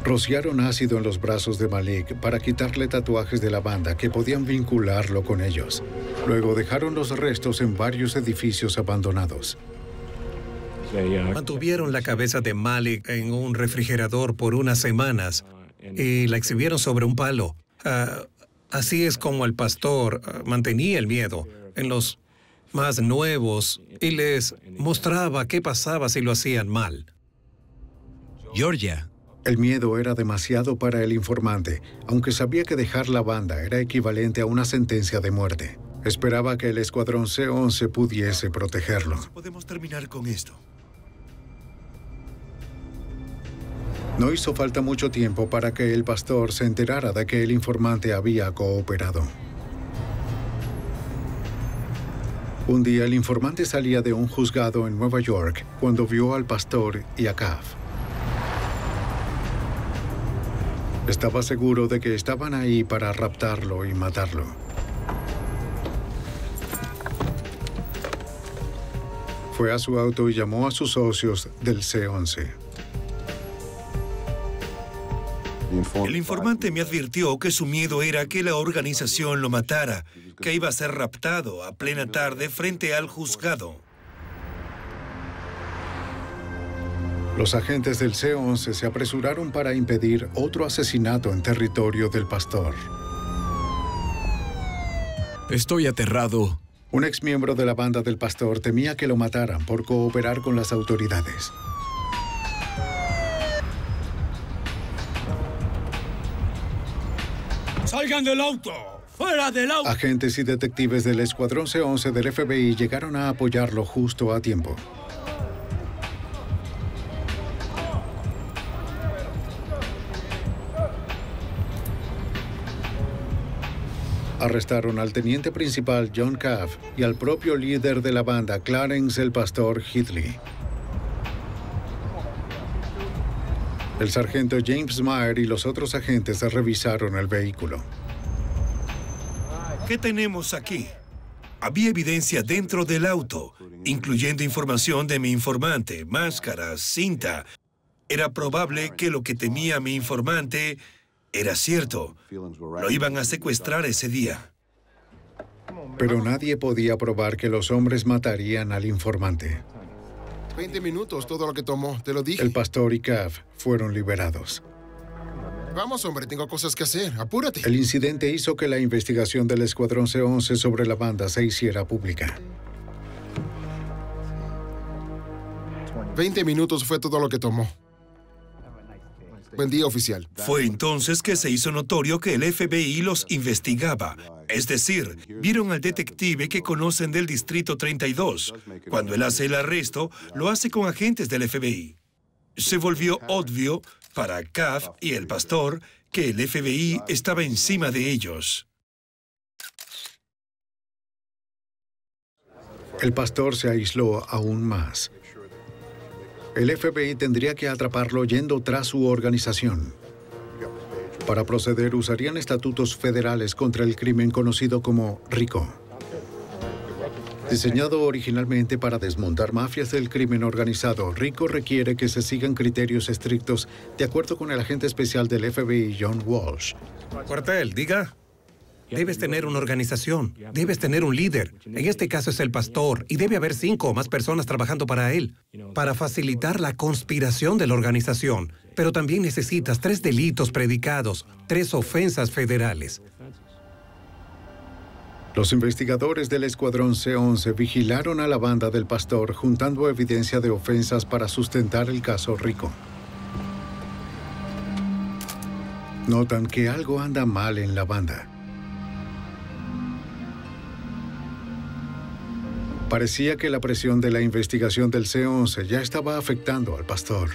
Rociaron ácido en los brazos de Malik para quitarle tatuajes de la banda que podían vincularlo con ellos. Luego dejaron los restos en varios edificios abandonados. Mantuvieron la cabeza de Malik en un refrigerador por unas semanas y la exhibieron sobre un palo. Así es como el pastor mantenía el miedo en los más nuevos y les mostraba qué pasaba si lo hacían mal. Georgia. El miedo era demasiado para el informante, aunque sabía que dejar la banda era equivalente a una sentencia de muerte. Esperaba que el Escuadrón C-11 pudiese protegerlo. Podemos terminar con esto. No hizo falta mucho tiempo para que el pastor se enterara de que el informante había cooperado. Un día el informante salía de un juzgado en Nueva York cuando vio al pastor y a Kaff. Estaba seguro de que estaban ahí para raptarlo y matarlo. Fue a su auto y llamó a sus socios del C-11. El informante me advirtió que su miedo era que la organización lo matara, que iba a ser raptado a plena tarde frente al juzgado. Los agentes del C-11 se apresuraron para impedir otro asesinato en territorio del pastor. Estoy aterrado. Un exmiembro de la banda del pastor temía que lo mataran por cooperar con las autoridades. ¡Salgan del auto! ¡Fuera del auto! Agentes y detectives del Escuadrón C-11 del FBI llegaron a apoyarlo justo a tiempo. Arrestaron al teniente principal John Caff y al propio líder de la banda, Clarence el Pastor Heatley. El sargento James Meyer y los otros agentes revisaron el vehículo. ¿Qué tenemos aquí? Había evidencia dentro del auto, incluyendo información de mi informante, máscaras, cinta. Era probable que lo que temía mi informante era cierto. Lo iban a secuestrar ese día. Pero nadie podía probar que los hombres matarían al informante. 20 minutos, todo lo que tomó, te lo dije. El pastor y Caff fueron liberados. Vamos, hombre, tengo cosas que hacer. Apúrate. El incidente hizo que la investigación del Escuadrón C-11 sobre la banda se hiciera pública. 20 minutos fue todo lo que tomó. Buen día, oficial. Fue entonces que se hizo notorio que el FBI los investigaba. Es decir, vieron al detective que conocen del Distrito 32. Cuando él hace el arresto, lo hace con agentes del FBI. Se volvió obvio para Caff y el pastor que el FBI estaba encima de ellos. El pastor se aisló aún más. El FBI tendría que atraparlo yendo tras su organización. Para proceder, usarían estatutos federales contra el crimen conocido como RICO. Diseñado originalmente para desmontar mafias del crimen organizado, RICO requiere que se sigan criterios estrictos de acuerdo con el agente especial del FBI, John Walsh. Cuartel, diga. Debes tener una organización, debes tener un líder. En este caso es el pastor y debe haber 5 o más personas trabajando para él, para facilitar la conspiración de la organización. Pero también necesitas 3 delitos predicados, 3 ofensas federales. Los investigadores del Escuadrón C-11 vigilaron a la banda del pastor juntando evidencia de ofensas para sustentar el caso RICO. Notan que algo anda mal en la banda. Parecía que la presión de la investigación del C-11 ya estaba afectando al pastor.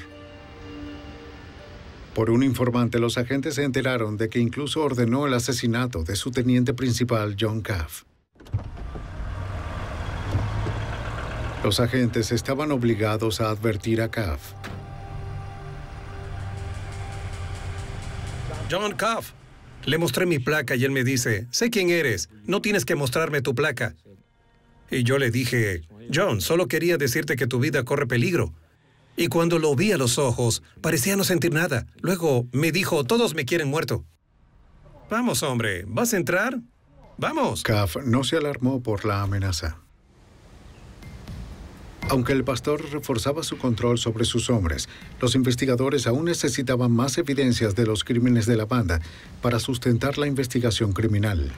Por un informante, los agentes se enteraron de que incluso ordenó el asesinato de su teniente principal, John Caff. Los agentes estaban obligados a advertir a Caff. John Caff, le mostré mi placa y él me dice, sé quién eres, no tienes que mostrarme tu placa. Y yo le dije, John, solo quería decirte que tu vida corre peligro. Y cuando lo vi a los ojos, parecía no sentir nada. Luego me dijo, todos me quieren muerto. Vamos, hombre, ¿vas a entrar? ¡Vamos! Caff no se alarmó por la amenaza. Aunque el pastor reforzaba su control sobre sus hombres, los investigadores aún necesitaban más evidencias de los crímenes de la banda para sustentar la investigación criminal.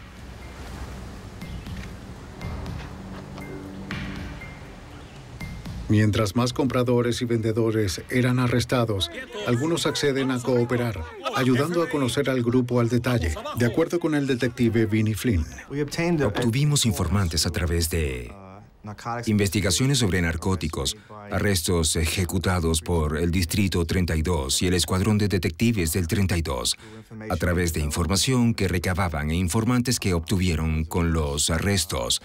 Mientras más compradores y vendedores eran arrestados, algunos acceden a cooperar, ayudando a conocer al grupo al detalle, de acuerdo con el detective Vinnie Flynn. Obtuvimos informantes a través de investigaciones sobre narcóticos, arrestos ejecutados por el Distrito 32 y el Escuadrón de Detectives del 32, a través de información que recababan e informantes que obtuvieron con los arrestos.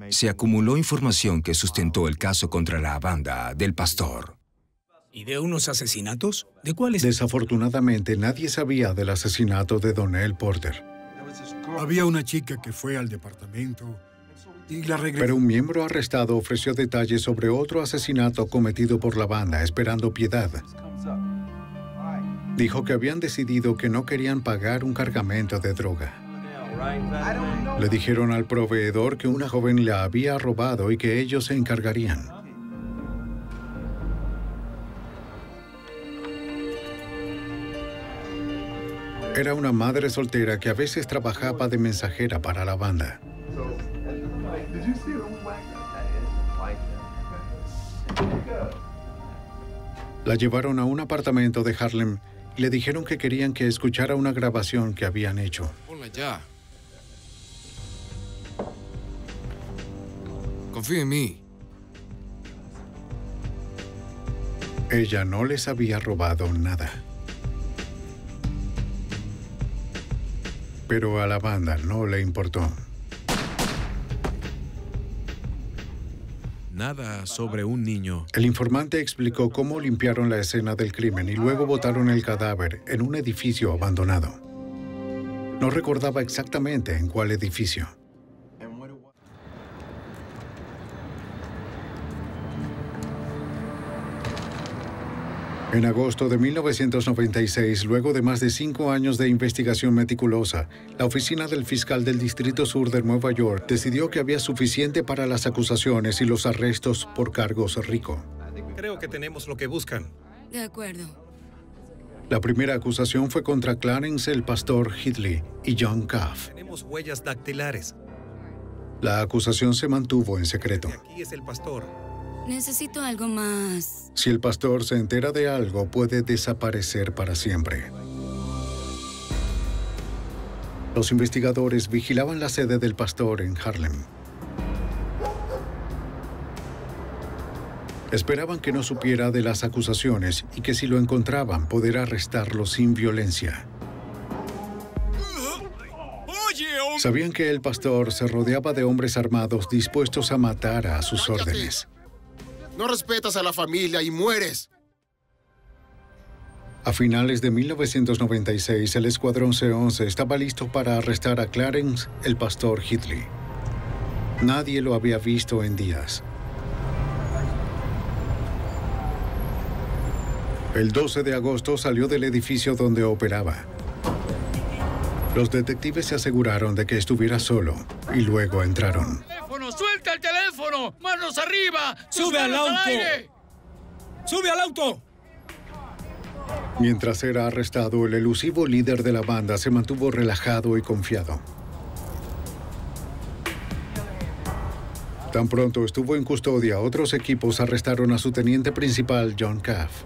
Se acumuló información que sustentó el caso contra la banda del pastor. ¿Y de unos asesinatos? ¿De cuáles? Desafortunadamente, nadie sabía del asesinato de Donnell Porter. Había una chica que fue al departamento y la regresó. Pero un miembro arrestado ofreció detalles sobre otro asesinato cometido por la banda, esperando piedad. Dijo que habían decidido que no querían pagar un cargamento de droga. Le dijeron al proveedor que una joven la había robado y que ellos se encargarían. Era una madre soltera que a veces trabajaba de mensajera para la banda. La llevaron a un apartamento de Harlem y le dijeron que querían que escuchara una grabación que habían hecho. Ponla ya. Confía en mí. Ella no les había robado nada. Pero a la banda no le importó. Nada sobre un niño. El informante explicó cómo limpiaron la escena del crimen y luego botaron el cadáver en un edificio abandonado. No recordaba exactamente en cuál edificio. En agosto de 1996, luego de más de 5 años de investigación meticulosa, la oficina del fiscal del Distrito Sur de Nueva York decidió que había suficiente para las acusaciones y los arrestos por cargos Rico. Creo que tenemos lo que buscan. De acuerdo. La primera acusación fue contra Clarence el pastor Hitley y John Cuff. Tenemos huellas dactilares. La acusación se mantuvo en secreto. Aquí es el pastor. Necesito algo más. Si el pastor se entera de algo, puede desaparecer para siempre. Los investigadores vigilaban la sede del pastor en Harlem. Esperaban que no supiera de las acusaciones y que si lo encontraban, poder arrestarlo sin violencia. Sabían que el pastor se rodeaba de hombres armados dispuestos a matar a sus órdenes. No respetas a la familia y mueres. A finales de 1996, el Escuadrón C-11 estaba listo para arrestar a Clarence, el pastor Hitley. Nadie lo había visto en días. El 12 de agosto salió del edificio donde operaba. Los detectives se aseguraron de que estuviera solo y luego entraron. ¡Suelta el teléfono! ¡Manos arriba! ¡Sube al auto! ¡Sube al auto! Mientras era arrestado, el elusivo líder de la banda se mantuvo relajado y confiado. Tan pronto estuvo en custodia, otros equipos arrestaron a su teniente principal, John Cuff.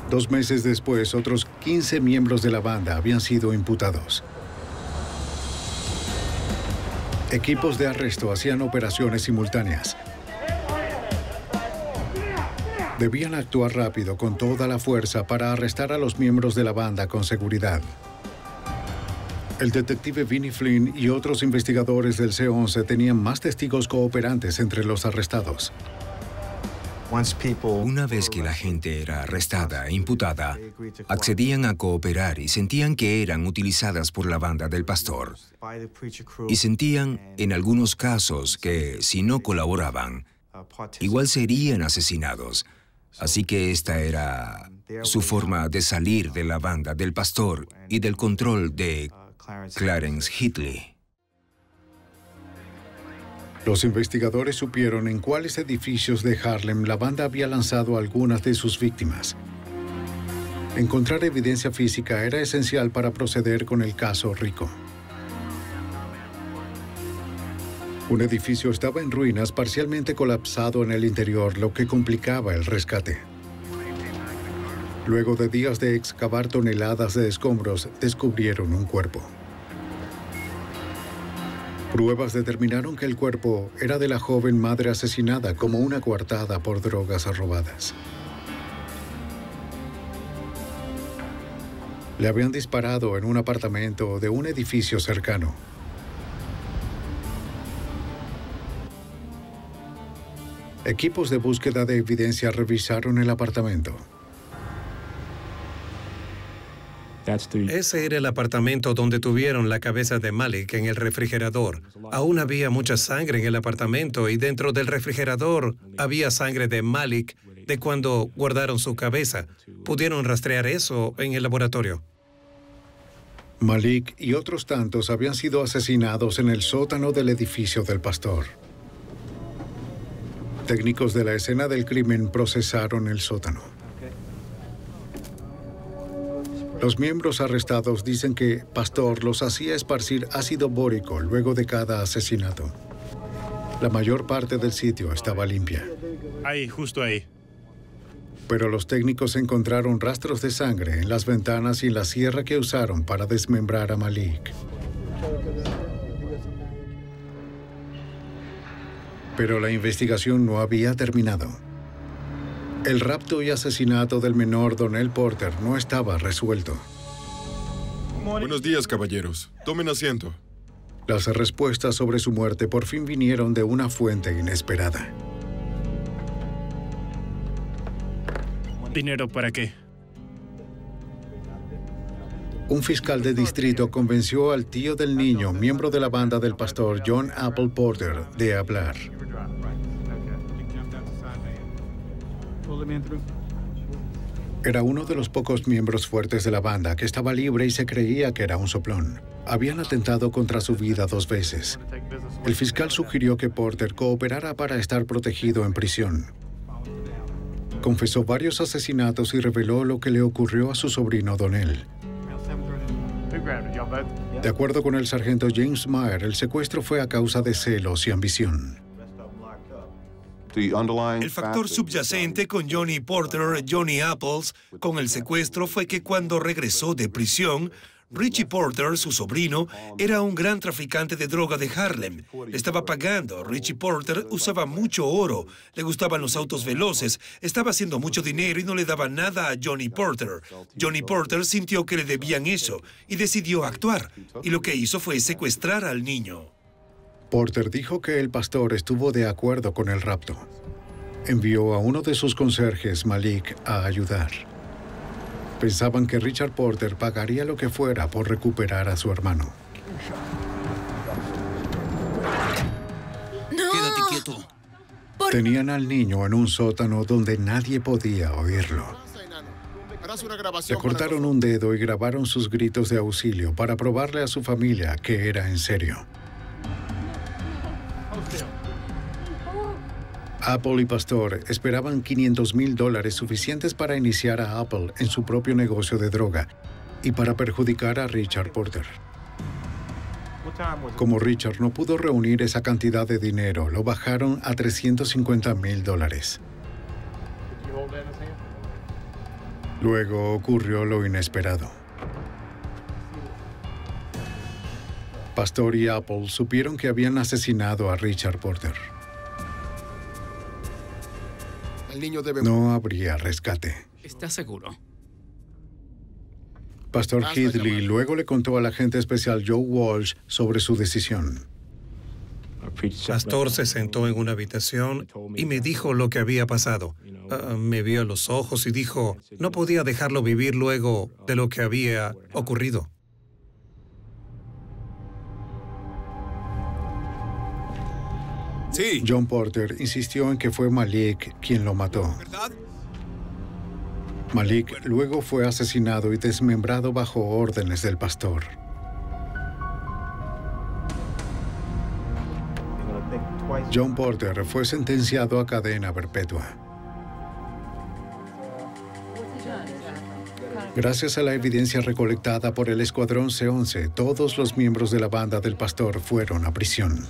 2 meses después, otros 15 miembros de la banda habían sido imputados. Equipos de arresto hacían operaciones simultáneas. Debían actuar rápido con toda la fuerza para arrestar a los miembros de la banda con seguridad. El detective Vinnie Flynn y otros investigadores del C-11 tenían más testigos cooperantes entre los arrestados. Una vez que la gente era arrestada e imputada, accedían a cooperar y sentían que eran utilizadas por la banda del pastor. Y sentían, en algunos casos, que si no colaboraban, igual serían asesinados. Así que esta era su forma de salir de la banda del pastor y del control de Clarence Hitley. Los investigadores supieron en cuáles edificios de Harlem la banda había lanzado a algunas de sus víctimas. Encontrar evidencia física era esencial para proceder con el caso Rico. Un edificio estaba en ruinas, parcialmente colapsado en el interior, lo que complicaba el rescate. Luego de días de excavar toneladas de escombros, descubrieron un cuerpo. Pruebas determinaron que el cuerpo era de la joven madre asesinada como una coartada por drogas robadas. Le habían disparado en un apartamento de un edificio cercano. Equipos de búsqueda de evidencia revisaron el apartamento. Ese era el apartamento donde tuvieron la cabeza de Malik en el refrigerador. Aún había mucha sangre en el apartamento y dentro del refrigerador había sangre de Malik de cuando guardaron su cabeza. Pudieron rastrear eso en el laboratorio. Malik y otros tantos habían sido asesinados en el sótano del edificio del pastor. Técnicos de la escena del crimen procesaron el sótano. Los miembros arrestados dicen que Pastor los hacía esparcir ácido bórico luego de cada asesinato. La mayor parte del sitio estaba limpia. Ahí, justo ahí. Pero los técnicos encontraron rastros de sangre en las ventanas y en la sierra que usaron para desmembrar a Malik. Pero la investigación no había terminado. El rapto y asesinato del menor Donnell Porter no estaba resuelto. Buenos días, caballeros. Tomen asiento. Las respuestas sobre su muerte por fin vinieron de una fuente inesperada. ¿Dinero para qué? Un fiscal de distrito convenció al tío del niño, miembro de la banda del pastor John Apple Porter, de hablar. Era uno de los pocos miembros fuertes de la banda que estaba libre y se creía que era un soplón. Habían atentado contra su vida 2 veces. El fiscal sugirió que Porter cooperara para estar protegido en prisión. Confesó varios asesinatos y reveló lo que le ocurrió a su sobrino Donnell. De acuerdo con el sargento James Meyer, el secuestro fue a causa de celos y ambición. El factor subyacente con Johnny Porter, Johnny Apples, con el secuestro fue que cuando regresó de prisión, Richie Porter, su sobrino, era un gran traficante de droga de Harlem. Le estaba pagando. Richie Porter usaba mucho oro, le gustaban los autos veloces, estaba haciendo mucho dinero y no le daba nada a Johnny Porter. Johnny Porter sintió que le debían eso y decidió actuar. Y lo que hizo fue secuestrar al niño. Porter dijo que el pastor estuvo de acuerdo con el rapto. Envió a uno de sus conserjes, Malik, a ayudar. Pensaban que Richard Porter pagaría lo que fuera por recuperar a su hermano. ¡No! Quédate quieto. Tenían al niño en un sótano donde nadie podía oírlo. Le cortaron un dedo y grabaron sus gritos de auxilio para probarle a su familia que era en serio. Apple y Pastor esperaban $500,000 suficientes para iniciar a Apple en su propio negocio de droga y para perjudicar a Richard Porter. Como Richard no pudo reunir esa cantidad de dinero, lo bajaron a $350,000. Luego ocurrió lo inesperado. Pastor y Apple supieron que habían asesinado a Richard Porter. No habría rescate. ¿Estás seguro? Pastor Headley luego le contó al agente especial Joe Walsh sobre su decisión. Pastor se sentó en una habitación y me dijo lo que había pasado. Me vio a los ojos y dijo, no podía dejarlo vivir luego de lo que había ocurrido. Sí. John Porter insistió en que fue Malik quien lo mató. ¿Verdad? Malik luego fue asesinado y desmembrado bajo órdenes del pastor. John Porter fue sentenciado a cadena perpetua. Gracias a la evidencia recolectada por el Escuadrón C-11, todos los miembros de la banda del pastor fueron a prisión.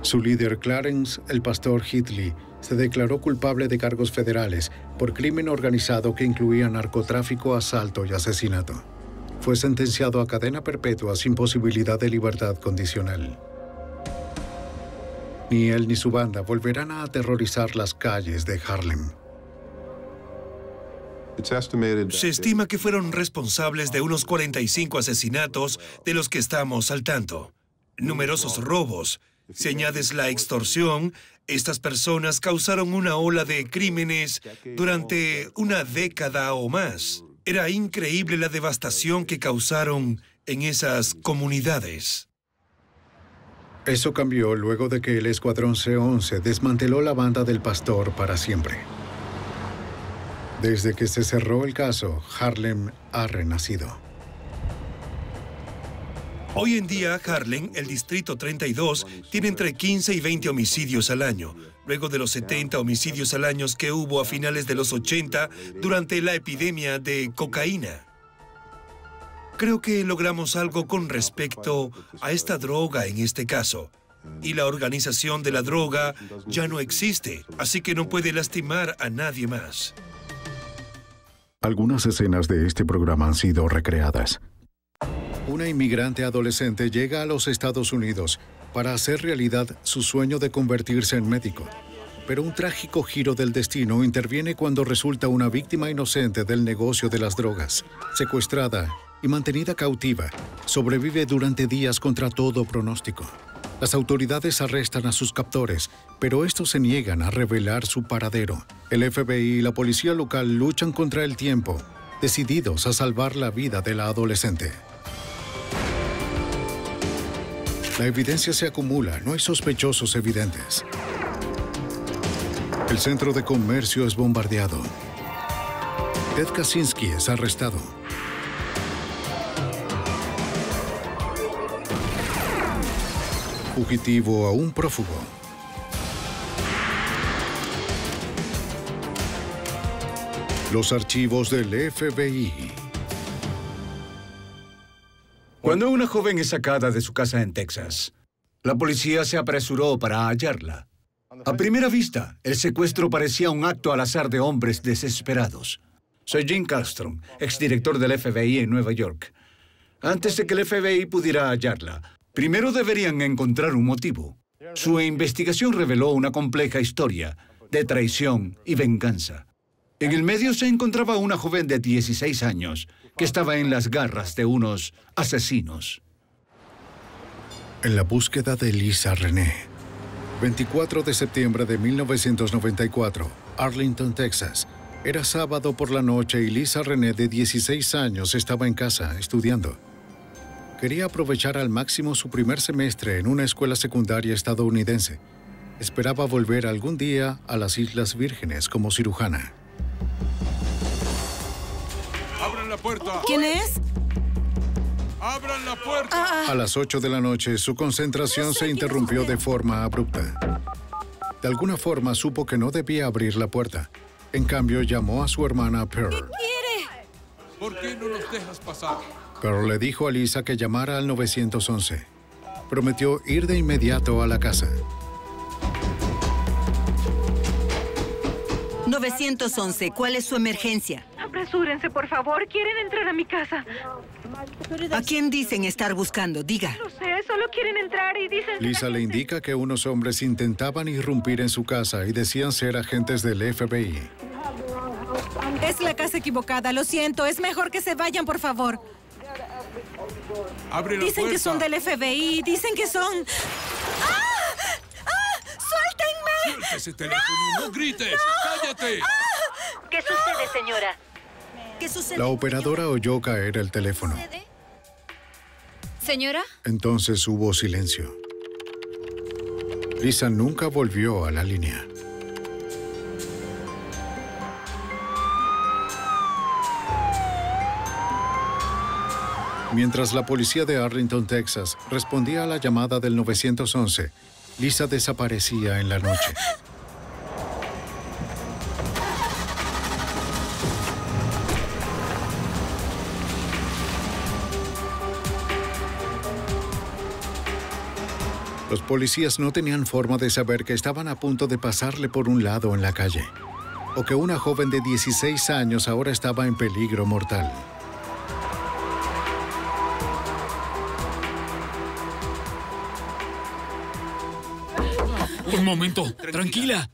Su líder, Clarence, el pastor Headley, se declaró culpable de cargos federales por crimen organizado que incluía narcotráfico, asalto y asesinato. Fue sentenciado a cadena perpetua sin posibilidad de libertad condicional. Ni él ni su banda volverán a aterrorizar las calles de Harlem. Se estima que fueron responsables de unos 45 asesinatos de los que estamos al tanto. Numerosos robos. Si añades la extorsión, estas personas causaron una ola de crímenes durante una década o más. Era increíble la devastación que causaron en esas comunidades. Eso cambió luego de que el Escuadrón C-11 desmanteló la banda del pastor para siempre. Desde que se cerró el caso, Harlem ha renacido. Hoy en día, Harlem, el Distrito 32, tiene entre 15 y 20 homicidios al año. luego de los 70 homicidios al año que hubo a finales de los 80 durante la epidemia de cocaína. Creo que logramos algo con respecto a esta droga en este caso. Y la organización de la droga ya no existe, así que no puede lastimar a nadie más. Algunas escenas de este programa han sido recreadas. Una inmigrante adolescente llega a los Estados Unidos para hacer realidad su sueño de convertirse en médico. Pero un trágico giro del destino interviene cuando resulta una víctima inocente del negocio de las drogas. Secuestrada y mantenida cautiva, sobrevive durante días contra todo pronóstico. Las autoridades arrestan a sus captores, pero estos se niegan a revelar su paradero. El FBI y la policía local luchan contra el tiempo, decididos a salvar la vida de la adolescente. La evidencia se acumula, no hay sospechosos evidentes. El centro de comercio es bombardeado. Ted Kaczynski es arrestado. Fugitivo a un prófugo. Los archivos del FBI. Cuando una joven es sacada de su casa en Texas, la policía se apresuró para hallarla. A primera vista, el secuestro parecía un acto al azar de hombres desesperados. Soy Jim Castron, exdirector del FBI en Nueva York. Antes de que el FBI pudiera hallarla, primero deberían encontrar un motivo. Su investigación reveló una compleja historia de traición y venganza. En el medio se encontraba una joven de 16 años que estaba en las garras de unos asesinos. En la búsqueda de Lisa René. 24 de septiembre de 1994, Arlington, Texas. Era sábado por la noche y Lisa René, de 16 años, estaba en casa estudiando. Quería aprovechar al máximo su primer semestre en una escuela secundaria estadounidense. Esperaba volver algún día a las Islas Vírgenes como cirujana. ¡Abran la puerta! ¿Quién es? ¡Abran la puerta! A las 8 de la noche, su concentración se interrumpió de forma abrupta. De alguna forma, supo que no debía abrir la puerta. En cambio, llamó a su hermana Pearl. ¿Qué quiere? ¿Por qué no nos dejas pasar? Pearl le dijo a Lisa que llamara al 911. Prometió ir de inmediato a la casa. 911, ¿cuál es su emergencia? Apresúrense, por favor. Quieren entrar a mi casa. ¿A quién dicen estar buscando? Diga. No sé, solo quieren entrar y dicen... Lisa le indica que unos hombres intentaban irrumpir en su casa y decían ser agentes del FBI. Es la casa equivocada, lo siento. Es mejor que se vayan, por favor. Abre la Dicen puerta. que son del FBI, dicen que son... ¡Ah! ¡Ah! ¡Suéltenme! ¡Suelta ese teléfono! ¡No grites! ¡Cállate! ¿Qué sucede, señora? ¿Qué sucede? La operadora oyó caer el teléfono. ¿Señora? Entonces hubo silencio. Lisa nunca volvió a la línea. Mientras la policía de Arlington, Texas, respondía a la llamada del 911, Lisa desaparecía en la noche. Los policías no tenían forma de saber que estaban a punto de pasarle por un lado en la calle, o que una joven de 16 años ahora estaba en peligro mortal. Un momento, tranquila.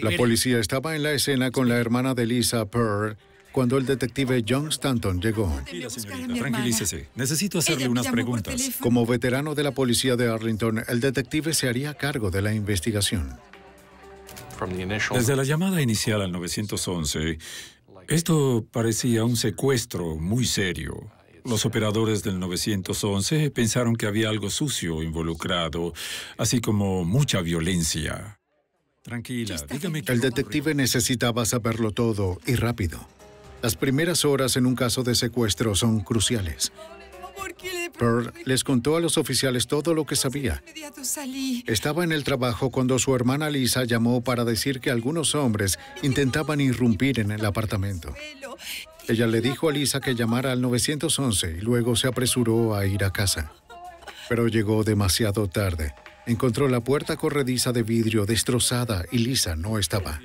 La policía estaba en la escena con la hermana de Lisa, Pearl, cuando el detective John Stanton llegó. Tranquila, señorita, tranquilícese. Necesito hacerle unas preguntas. Como veterano de la policía de Arlington, el detective se haría cargo de la investigación. Desde la llamada inicial al 911, esto parecía un secuestro muy serio. Los operadores del 911 pensaron que había algo sucio involucrado, así como mucha violencia. Tranquila, dígame que... El detective necesitaba saberlo todo y rápido. Las primeras horas en un caso de secuestro son cruciales. Pearl les contó a los oficiales todo lo que sabía. Estaba en el trabajo cuando su hermana Lisa llamó para decir que algunos hombres intentaban irrumpir en el apartamento. Ella le dijo a Lisa que llamara al 911 y luego se apresuró a ir a casa. Pero llegó demasiado tarde. Encontró la puerta corrediza de vidrio destrozada y Lisa no estaba.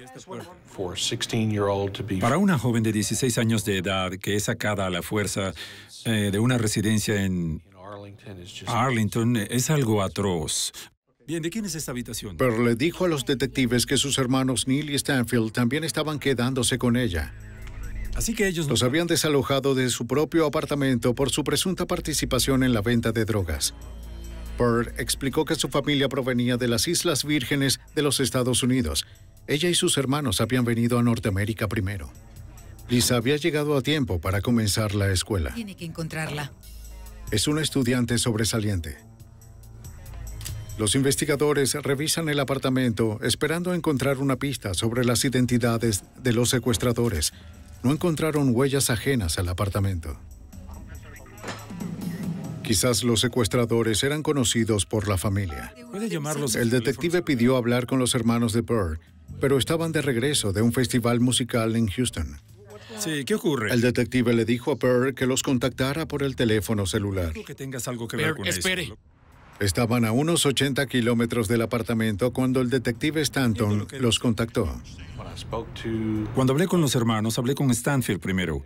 Para una joven de 16 años de edad que es sacada a la fuerza de una residencia en Arlington es algo atroz. Bien, ¿de quién es esta habitación? Pero le dijo a los detectives que sus hermanos Neil y Stanfield también estaban quedándose con ella. Así que ellos los habían desalojado de su propio apartamento por su presunta participación en la venta de drogas. Pearl explicó que su familia provenía de las Islas Vírgenes de los Estados Unidos. Ella y sus hermanos habían venido a Norteamérica primero. Lisa había llegado a tiempo para comenzar la escuela. Tiene que encontrarla. Es una estudiante sobresaliente. Los investigadores revisan el apartamento esperando encontrar una pista sobre las identidades de los secuestradores. No encontraron huellas ajenas al apartamento. Quizás los secuestradores eran conocidos por la familia. ¿Puede llamarlos? El detective pidió hablar con los hermanos de Pearl, pero estaban de regreso de un festival musical en Houston. Sí, ¿qué ocurre? El detective le dijo a Pearl que los contactara por el teléfono celular. Que tengas algo que ver con espere. eso. Estaban a unos 80 kilómetros del apartamento cuando el detective Stanton los contactó. Cuando hablé con los hermanos, hablé con Stanfield primero.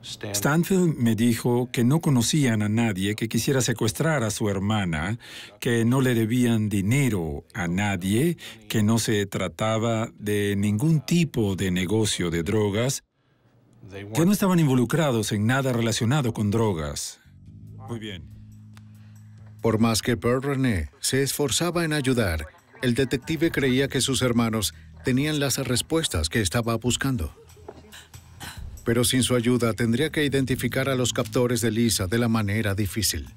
Stanfield me dijo que no conocían a nadie que quisiera secuestrar a su hermana, que no le debían dinero a nadie, que no se trataba de ningún tipo de negocio de drogas, que no estaban involucrados en nada relacionado con drogas. Muy bien. Por más que Pearl René se esforzaba en ayudar, el detective creía que sus hermanos tenían las respuestas que estaba buscando. Pero sin su ayuda tendría que identificar a los captores de Lisa de la manera difícil.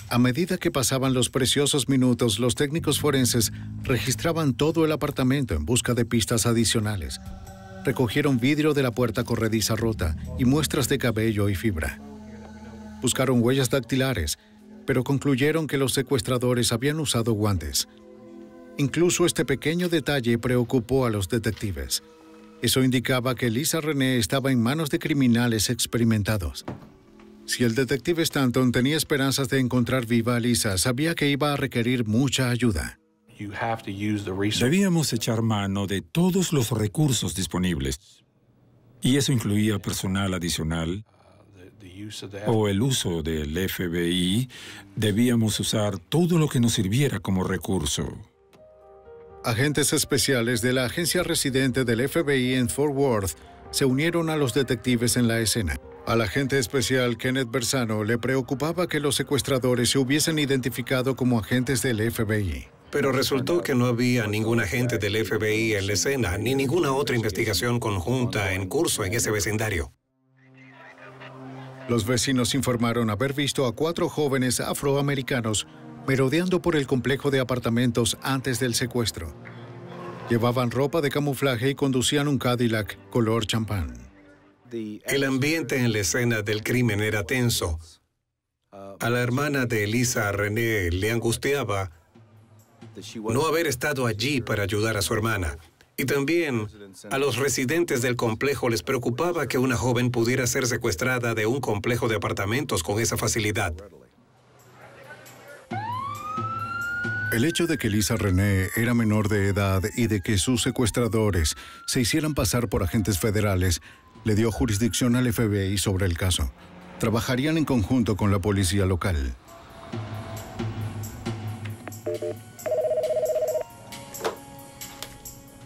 A medida que pasaban los preciosos minutos, los técnicos forenses registraban todo el apartamento en busca de pistas adicionales. Recogieron vidrio de la puerta corrediza rota y muestras de cabello y fibra. Buscaron huellas dactilares, pero concluyeron que los secuestradores habían usado guantes. Incluso este pequeño detalle preocupó a los detectives. Eso indicaba que Lisa René estaba en manos de criminales experimentados. Si el detective Stanton tenía esperanzas de encontrar viva a Lisa, sabía que iba a requerir mucha ayuda. Debíamos echar mano de todos los recursos disponibles. Y eso incluía personal adicional o el uso del FBI. Debíamos usar todo lo que nos sirviera como recurso. Agentes especiales de la agencia residente del FBI en Fort Worth se unieron a los detectives en la escena. Al agente especial Kenneth Bersano le preocupaba que los secuestradores se hubiesen identificado como agentes del FBI. Pero resultó que no había ningún agente del FBI en la escena, ni ninguna otra investigación conjunta en curso en ese vecindario. Los vecinos informaron haber visto a 4 jóvenes afroamericanos merodeando por el complejo de apartamentos antes del secuestro. Llevaban ropa de camuflaje y conducían un Cadillac color champán. El ambiente en la escena del crimen era tenso. A la hermana de Lisa René le angustiaba no haber estado allí para ayudar a su hermana. Y también a los residentes del complejo les preocupaba que una joven pudiera ser secuestrada de un complejo de apartamentos con esa facilidad. El hecho de que Lisa René era menor de edad y de que sus secuestradores se hicieran pasar por agentes federales le dio jurisdicción al FBI sobre el caso. Trabajarían en conjunto con la policía local.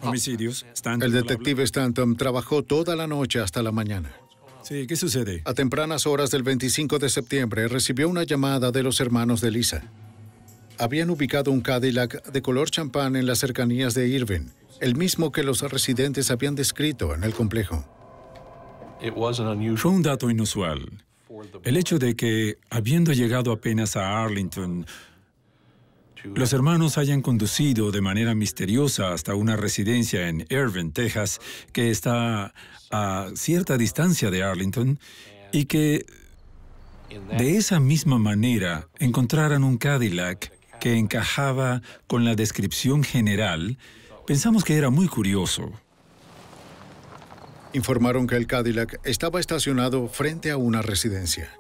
Homicidios. El detective Stanton trabajó toda la noche hasta la mañana. Sí, ¿qué sucede? A tempranas horas del 25 de septiembre recibió una llamada de los hermanos de Lisa. Habían ubicado un Cadillac de color champán en las cercanías de Irving, el mismo que los residentes habían descrito en el complejo. Fue un dato inusual. El hecho de que, habiendo llegado apenas a Arlington, los hermanos hayan conducido de manera misteriosa hasta una residencia en Irving, Texas, que está a cierta distancia de Arlington, y que De esa misma manera, encontraran un Cadillac que encajaba con la descripción general. Pensamos que era muy curioso. Informaron que el Cadillac estaba estacionado frente a una residencia.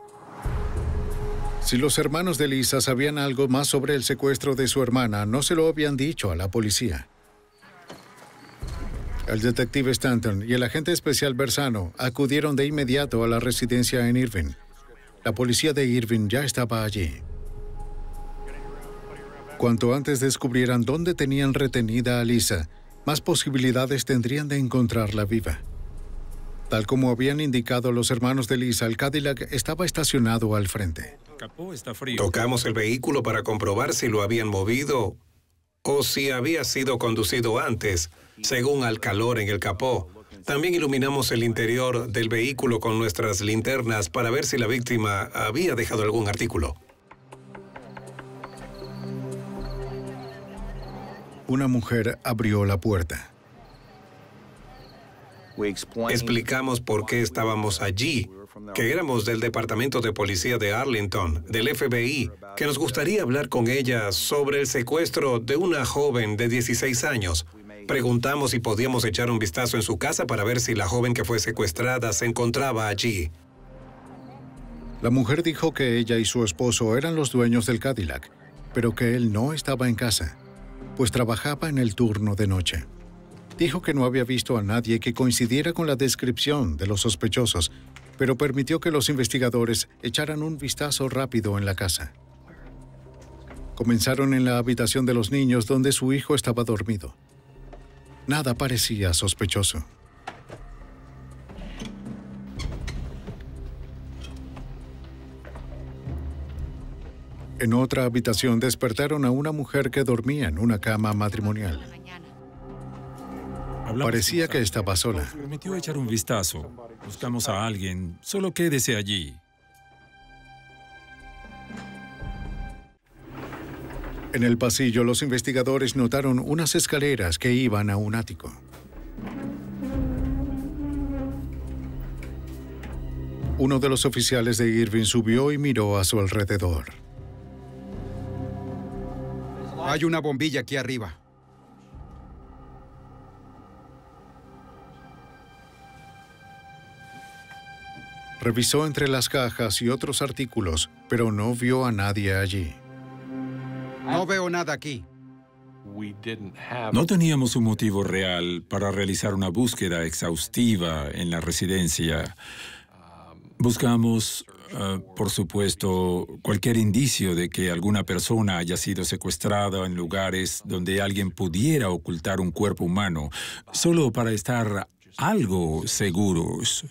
Si los hermanos de Lisa sabían algo más sobre el secuestro de su hermana, no se lo habían dicho a la policía. El detective Stanton y el agente especial Bersano acudieron de inmediato a la residencia en Irving. La policía de Irving ya estaba allí. Cuanto antes descubrieran dónde tenían retenida a Lisa, más posibilidades tendrían de encontrarla viva. Tal como habían indicado los hermanos de Lisa, el Cadillac estaba estacionado al frente. Tocamos el vehículo para comprobar si lo habían movido o si había sido conducido antes, según al calor en el capó. También iluminamos el interior del vehículo con nuestras linternas para ver si la víctima había dejado algún artículo. Una mujer abrió la puerta. Explicamos por qué estábamos allí, que éramos del Departamento de Policía de Arlington, del FBI, que nos gustaría hablar con ella sobre el secuestro de una joven de 16 años. Preguntamos si podíamos echar un vistazo en su casa para ver si la joven que fue secuestrada se encontraba allí. La mujer dijo que ella y su esposo eran los dueños del Cadillac, pero que él no estaba en casa, pues trabajaba en el turno de noche. Dijo que no había visto a nadie que coincidiera con la descripción de los sospechosos, pero permitió que los investigadores echaran un vistazo rápido en la casa. Comenzaron en la habitación de los niños donde su hijo estaba dormido. Nada parecía sospechoso. En otra habitación despertaron a una mujer que dormía en una cama matrimonial. Parecía que estaba sola. Nos permitió echar un vistazo. Buscamos a alguien. Solo quédese allí. En el pasillo, los investigadores notaron unas escaleras que iban a un ático. Uno de los oficiales de Irving subió y miró a su alrededor. Hay una bombilla aquí arriba. Revisó entre las cajas y otros artículos, pero no vio a nadie allí. No veo nada aquí. No teníamos un motivo real para realizar una búsqueda exhaustiva en la residencia. Buscamos, por supuesto, cualquier indicio de que alguna persona haya sido secuestrada en lugares donde alguien pudiera ocultar un cuerpo humano, solo para estar algo seguros.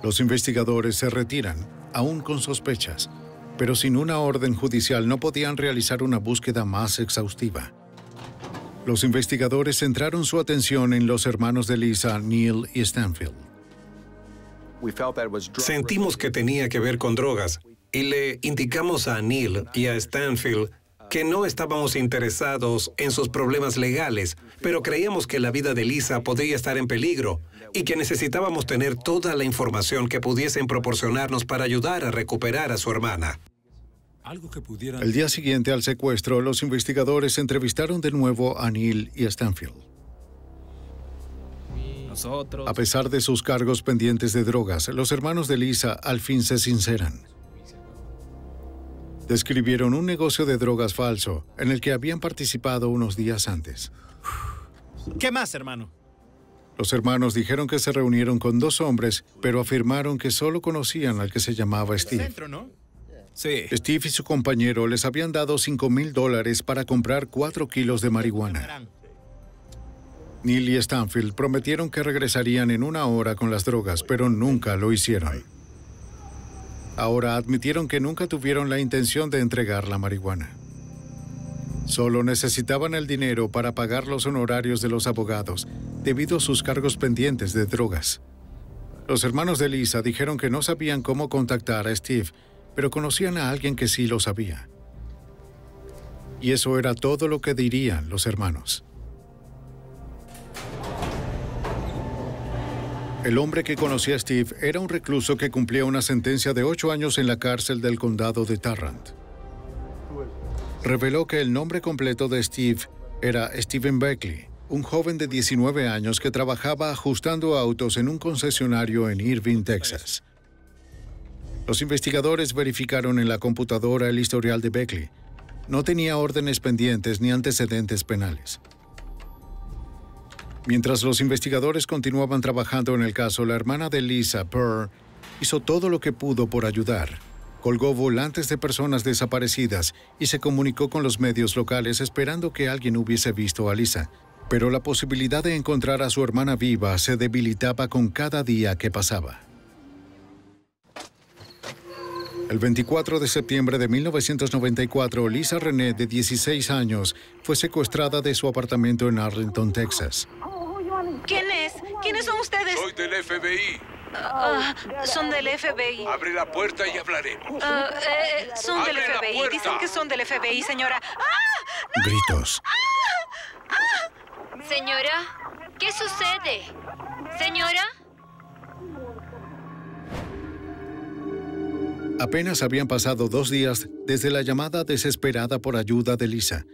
Los investigadores se retiran, aún con sospechas, pero sin una orden judicial no podían realizar una búsqueda más exhaustiva. Los investigadores centraron su atención en los hermanos de Lisa, Neil y Stanfield. Sentimos que tenía que ver con drogas y le indicamos a Neil y a Stanfield que no estábamos interesados en sus problemas legales, pero creíamos que la vida de Lisa podría estar en peligro y que necesitábamos tener toda la información que pudiesen proporcionarnos para ayudar a recuperar a su hermana. El día siguiente al secuestro, los investigadores entrevistaron de nuevo a Neil y a Stanfield. A pesar de sus cargos pendientes de drogas, los hermanos de Lisa al fin se sinceran. Describieron un negocio de drogas falso en el que habían participado unos días antes. ¿Qué más, hermano? Los hermanos dijeron que se reunieron con dos hombres, pero afirmaron que solo conocían al que se llamaba Steve. Centro, ¿no? Sí. Steve y su compañero les habían dado $5,000 para comprar 4 kilos de marihuana. Neil y Stanfield prometieron que regresarían en 1 hora con las drogas, pero nunca lo hicieron. Ahora admitieron que nunca tuvieron la intención de entregar la marihuana. Solo necesitaban el dinero para pagar los honorarios de los abogados, debido a sus cargos pendientes de drogas. Los hermanos de Lisa dijeron que no sabían cómo contactar a Steve, pero conocían a alguien que sí lo sabía. Y eso era todo lo que dirían los hermanos. El hombre que conocía a Steve era un recluso que cumplía una sentencia de 8 años en la cárcel del condado de Tarrant. Reveló que el nombre completo de Steve era Stephen Beckley, un joven de 19 años que trabajaba ajustando autos en un concesionario en Irving, Texas. Los investigadores verificaron en la computadora el historial de Beckley. No tenía órdenes pendientes ni antecedentes penales. Mientras los investigadores continuaban trabajando en el caso, la hermana de Lisa, Pearl, hizo todo lo que pudo por ayudar. Colgó volantes de personas desaparecidas y se comunicó con los medios locales esperando que alguien hubiese visto a Lisa. Pero la posibilidad de encontrar a su hermana viva se debilitaba con cada día que pasaba. El 24 de septiembre de 1994, Lisa Renee, de 16 años, fue secuestrada de su apartamento en Arlington, Texas. ¿Quién es? ¿Quiénes son ustedes? Soy del FBI. Son del FBI. Abre la puerta y hablaremos. Son del ¡Abre la FBI. puerta! Dicen que son del FBI, señora. Gritos. Señora, ¿qué sucede? Señora. Apenas habían pasado 2 días desde la llamada desesperada por ayuda de Lisa.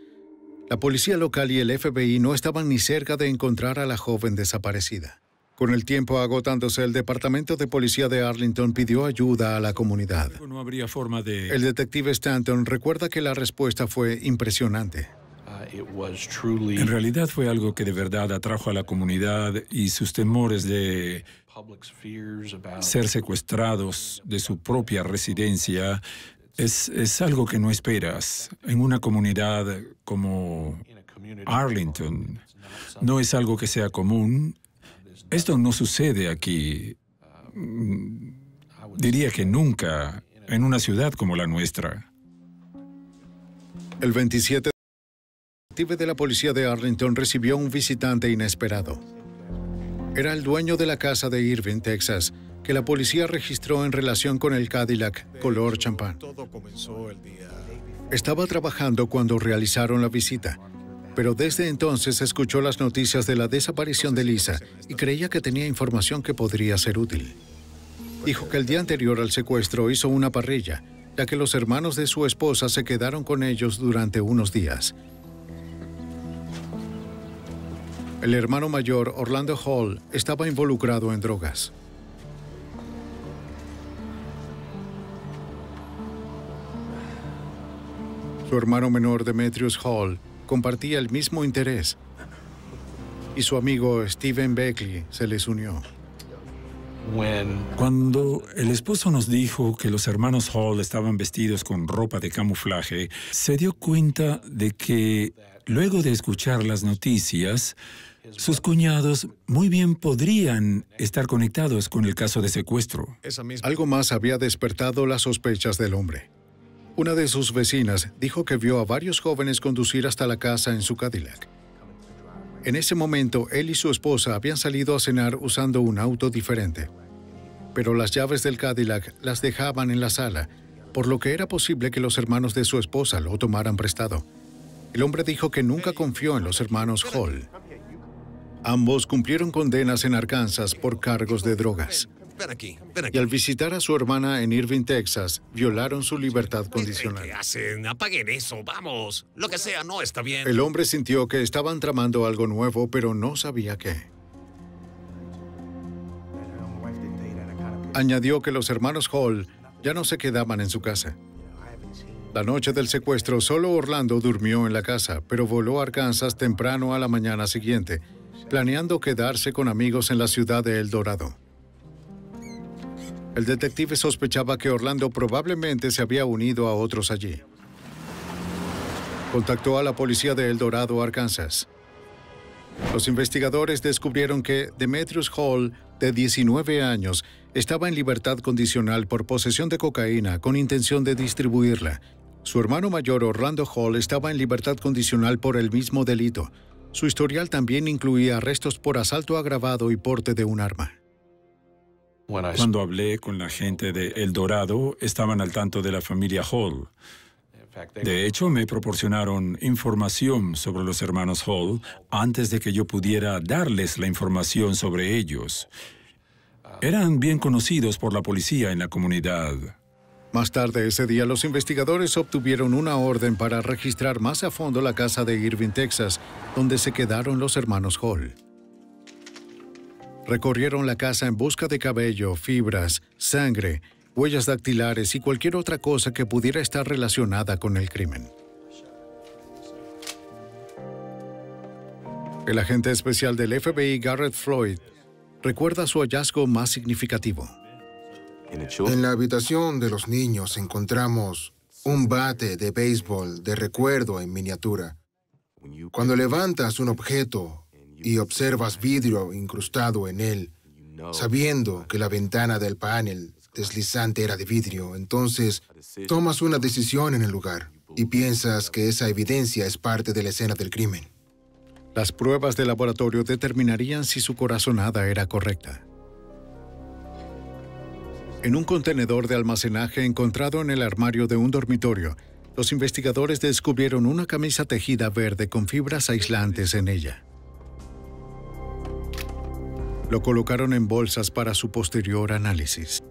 La policía local y el FBI no estaban ni cerca de encontrar a la joven desaparecida. Con el tiempo agotándose, el Departamento de Policía de Arlington pidió ayuda a la comunidad. No habría forma de... El detective Stanton recuerda que la respuesta fue impresionante. En realidad fue algo que de verdad atrajo a la comunidad y sus temores de ser secuestrados de su propia residencia es algo que no esperas. En una comunidad como Arlington no es algo que sea común. Esto no sucede aquí. Diría que nunca en una ciudad como la nuestra. El 27 de la policía de Arlington recibió un visitante inesperado. Era el dueño de la casa de Irving, Texas, que la policía registró en relación con el Cadillac color champán. Estaba trabajando cuando realizaron la visita, pero desde entonces escuchó las noticias de la desaparición de Lisa y creía que tenía información que podría ser útil. Dijo que el día anterior al secuestro hizo una parrilla, ya que los hermanos de su esposa se quedaron con ellos durante unos días. El hermano mayor, Orlando Hall, estaba involucrado en drogas. Su hermano menor, Demetrius Hall, compartía el mismo interés. Y su amigo Stephen Beckley se les unió. Cuando el esposo nos dijo que los hermanos Hall estaban vestidos con ropa de camuflaje, se dio cuenta de que, luego de escuchar las noticias, sus cuñados muy bien podrían estar conectados con el caso de secuestro. Algo más había despertado las sospechas del hombre. Una de sus vecinas dijo que vio a varios jóvenes conducir hasta la casa en su Cadillac. En ese momento, él y su esposa habían salido a cenar usando un auto diferente. Pero las llaves del Cadillac las dejaban en la sala, por lo que era posible que los hermanos de su esposa lo tomaran prestado. El hombre dijo que nunca confió en los hermanos Hall. Ambos cumplieron condenas en Arkansas por cargos de drogas. Ven aquí. Y al visitar a su hermana en Irving, Texas, violaron su libertad condicional. ¿Qué hacen? Apaguen eso, vamos. Lo que sea no está bien. El hombre sintió que estaban tramando algo nuevo, pero no sabía qué. Añadió que los hermanos Hall ya no se quedaban en su casa. La noche del secuestro, solo Orlando durmió en la casa, pero voló a Arkansas temprano a la mañana siguiente, planeando quedarse con amigos en la ciudad de El Dorado. El detective sospechaba que Orlando probablemente se había unido a otros allí. Contactó a la policía de El Dorado, Arkansas. Los investigadores descubrieron que Demetrius Hall, de 19 años, estaba en libertad condicional por posesión de cocaína con intención de distribuirla. Su hermano mayor, Orlando Hall, estaba en libertad condicional por el mismo delito. Su historial también incluía arrestos por asalto agravado y porte de un arma. Cuando hablé con la gente de El Dorado, estaban al tanto de la familia Hall. De hecho, me proporcionaron información sobre los hermanos Hall antes de que yo pudiera darles la información sobre ellos. Eran bien conocidos por la policía en la comunidad. Más tarde ese día, los investigadores obtuvieron una orden para registrar más a fondo la casa de Irving, Texas, donde se quedaron los hermanos Hall. Recorrieron la casa en busca de cabello, fibras, sangre, huellas dactilares y cualquier otra cosa que pudiera estar relacionada con el crimen. El agente especial del FBI, Garrett Floyd, recuerda su hallazgo más significativo. En la habitación de los niños encontramos un bate de béisbol de recuerdo en miniatura. Cuando levantas un objeto y observas vidrio incrustado en él, sabiendo que la ventana del panel deslizante era de vidrio, entonces tomas una decisión en el lugar y piensas que esa evidencia es parte de la escena del crimen. Las pruebas de laboratorio determinarían si su corazonada era correcta. En un contenedor de almacenaje encontrado en el armario de un dormitorio, los investigadores descubrieron una camisa tejida verde con fibras aislantes en ella. Lo colocaron en bolsas para su posterior análisis.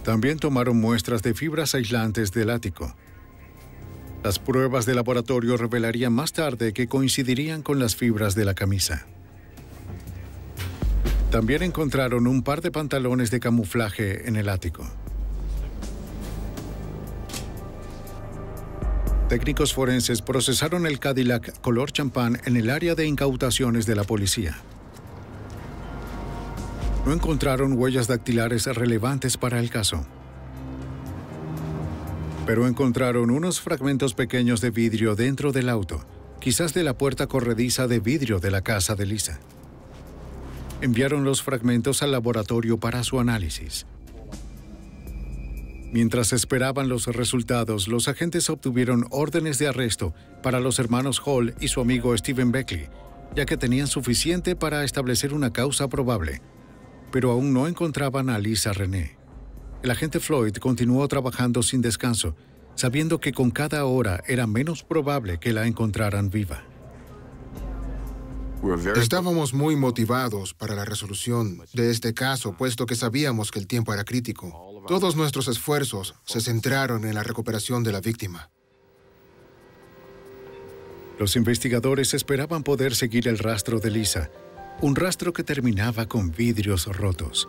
También tomaron muestras de fibras aislantes del ático. Las pruebas de laboratorio revelarían más tarde que coincidirían con las fibras de la camisa. También encontraron un par de pantalones de camuflaje en el ático. Técnicos forenses procesaron el Cadillac color champán en el área de incautaciones de la policía. No encontraron huellas dactilares relevantes para el caso, pero encontraron unos fragmentos pequeños de vidrio dentro del auto, quizás de la puerta corrediza de vidrio de la casa de Lisa. Enviaron los fragmentos al laboratorio para su análisis. Mientras esperaban los resultados, los agentes obtuvieron órdenes de arresto para los hermanos Hall y su amigo Stephen Beckley, ya que tenían suficiente para establecer una causa probable, pero aún no encontraban a Lisa Renee. El agente Floyd continuó trabajando sin descanso, sabiendo que con cada hora era menos probable que la encontraran viva. Estábamos muy motivados para la resolución de este caso, puesto que sabíamos que el tiempo era crítico. Todos nuestros esfuerzos se centraron en la recuperación de la víctima. Los investigadores esperaban poder seguir el rastro de Lisa, un rastro que terminaba con vidrios rotos.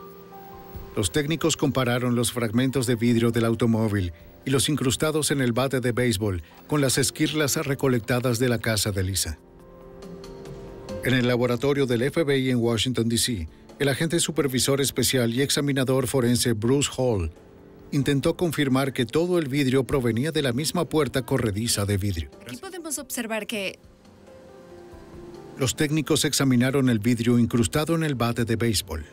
Los técnicos compararon los fragmentos de vidrio del automóvil y los incrustados en el bate de béisbol con las esquirlas recolectadas de la casa de Lisa. En el laboratorio del FBI en Washington, D.C., el agente supervisor especial y examinador forense Bruce Hall intentó confirmar que todo el vidrio provenía de la misma puerta corrediza de vidrio. Aquí podemos observar que... Los técnicos examinaron el vidrio incrustado en el bate de béisbol.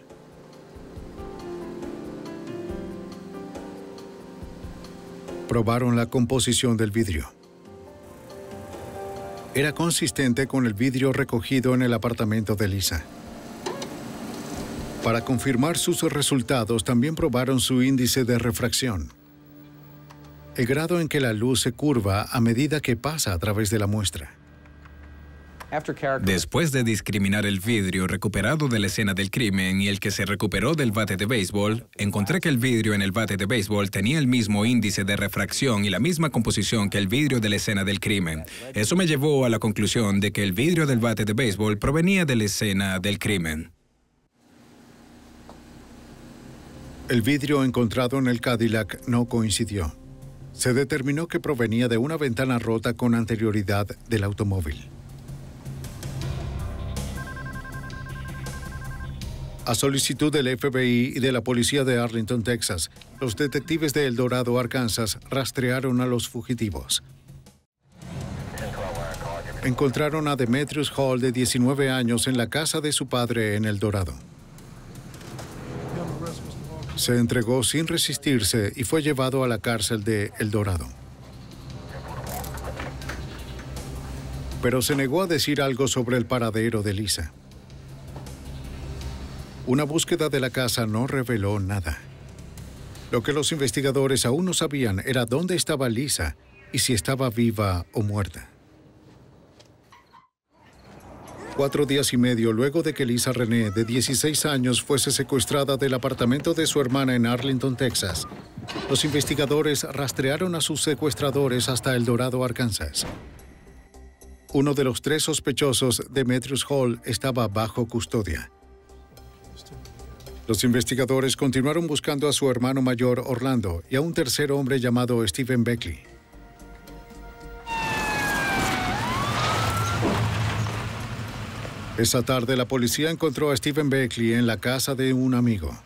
Probaron la composición del vidrio. Era consistente con el vidrio recogido en el apartamento de Lisa. Para confirmar sus resultados, también probaron su índice de refracción, el grado en que la luz se curva a medida que pasa a través de la muestra. Después de discriminar el vidrio recuperado de la escena del crimen y el que se recuperó del bate de béisbol, encontré que el vidrio en el bate de béisbol tenía el mismo índice de refracción y la misma composición que el vidrio de la escena del crimen. Eso me llevó a la conclusión de que el vidrio del bate de béisbol provenía de la escena del crimen. El vidrio encontrado en el Cadillac no coincidió. Se determinó que provenía de una ventana rota con anterioridad del automóvil. A solicitud del FBI y de la policía de Arlington, Texas, los detectives de El Dorado, Arkansas, rastrearon a los fugitivos. Encontraron a Demetrius Hall, de 19 años, en la casa de su padre en El Dorado. Se entregó sin resistirse y fue llevado a la cárcel de El Dorado. Pero se negó a decir algo sobre el paradero de Lisa. Una búsqueda de la casa no reveló nada. Lo que los investigadores aún no sabían era dónde estaba Lisa y si estaba viva o muerta. 4 días y medio luego de que Lisa Renee, de 16 años, fuese secuestrada del apartamento de su hermana en Arlington, Texas, los investigadores rastrearon a sus secuestradores hasta El Dorado, Arkansas. Uno de los 3 sospechosos, Demetrius Hall, estaba bajo custodia. Los investigadores continuaron buscando a su hermano mayor, Orlando, y a un tercer hombre llamado Stephen Beckley. Esa tarde, la policía encontró a Stephen Beckley en la casa de un amigo.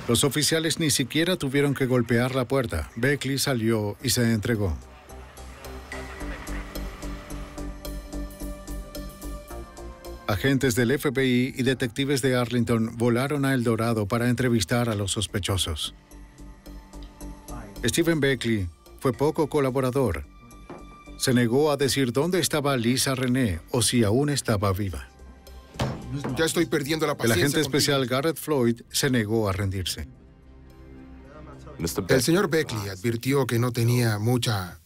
Los oficiales ni siquiera tuvieron que golpear la puerta. Beckley salió y se entregó. Agentes del FBI y detectives de Arlington volaron a El Dorado para entrevistar a los sospechosos. Stephen Beckley fue poco colaborador. Se negó a decir dónde estaba Lisa Renee o si aún estaba viva. Ya estoy perdiendo la paciencia. El agente especial Garrett Floyd se negó a rendirse. El señor Beckley advirtió que no tenía mucha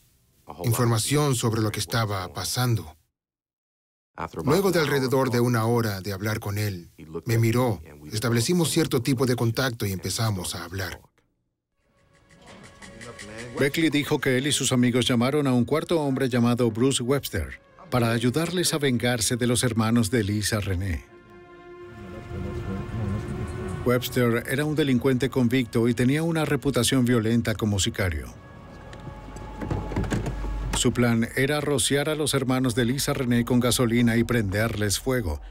información sobre lo que estaba pasando. Luego de alrededor de 1 hora de hablar con él, me miró, establecimos cierto tipo de contacto y empezamos a hablar. Beckley dijo que él y sus amigos llamaron a un cuarto hombre llamado Bruce Webster para ayudarles a vengarse de los hermanos de Lisa Renee. Webster era un delincuente convicto y tenía una reputación violenta como sicario. Su plan era rociar a los hermanos de Lisa Renee con gasolina y prenderles fuego,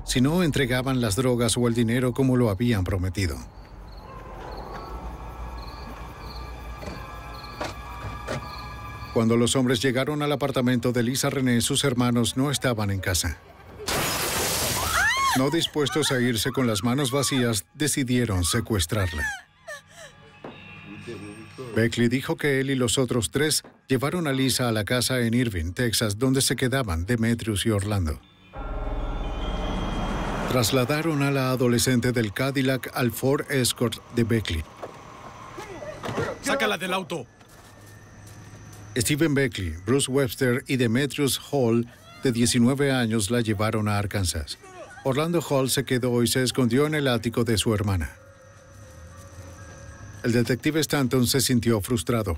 si no entregaban las drogas o el dinero como lo habían prometido. Cuando los hombres llegaron al apartamento de Lisa Renee, sus hermanos no estaban en casa. No dispuestos a irse con las manos vacías, decidieron secuestrarla. Beckley dijo que él y los otros 3 llevaron a Lisa a la casa en Irving, Texas, donde se quedaban Demetrius y Orlando. Trasladaron a la adolescente del Cadillac al Ford Escort de Beckley. ¡Sácala del auto! Stephen Beckley, Bruce Webster y Demetrius Hall, de 19 años, la llevaron a Arkansas. Orlando Hall se quedó y se escondió en el ático de su hermana. El detective Stanton se sintió frustrado.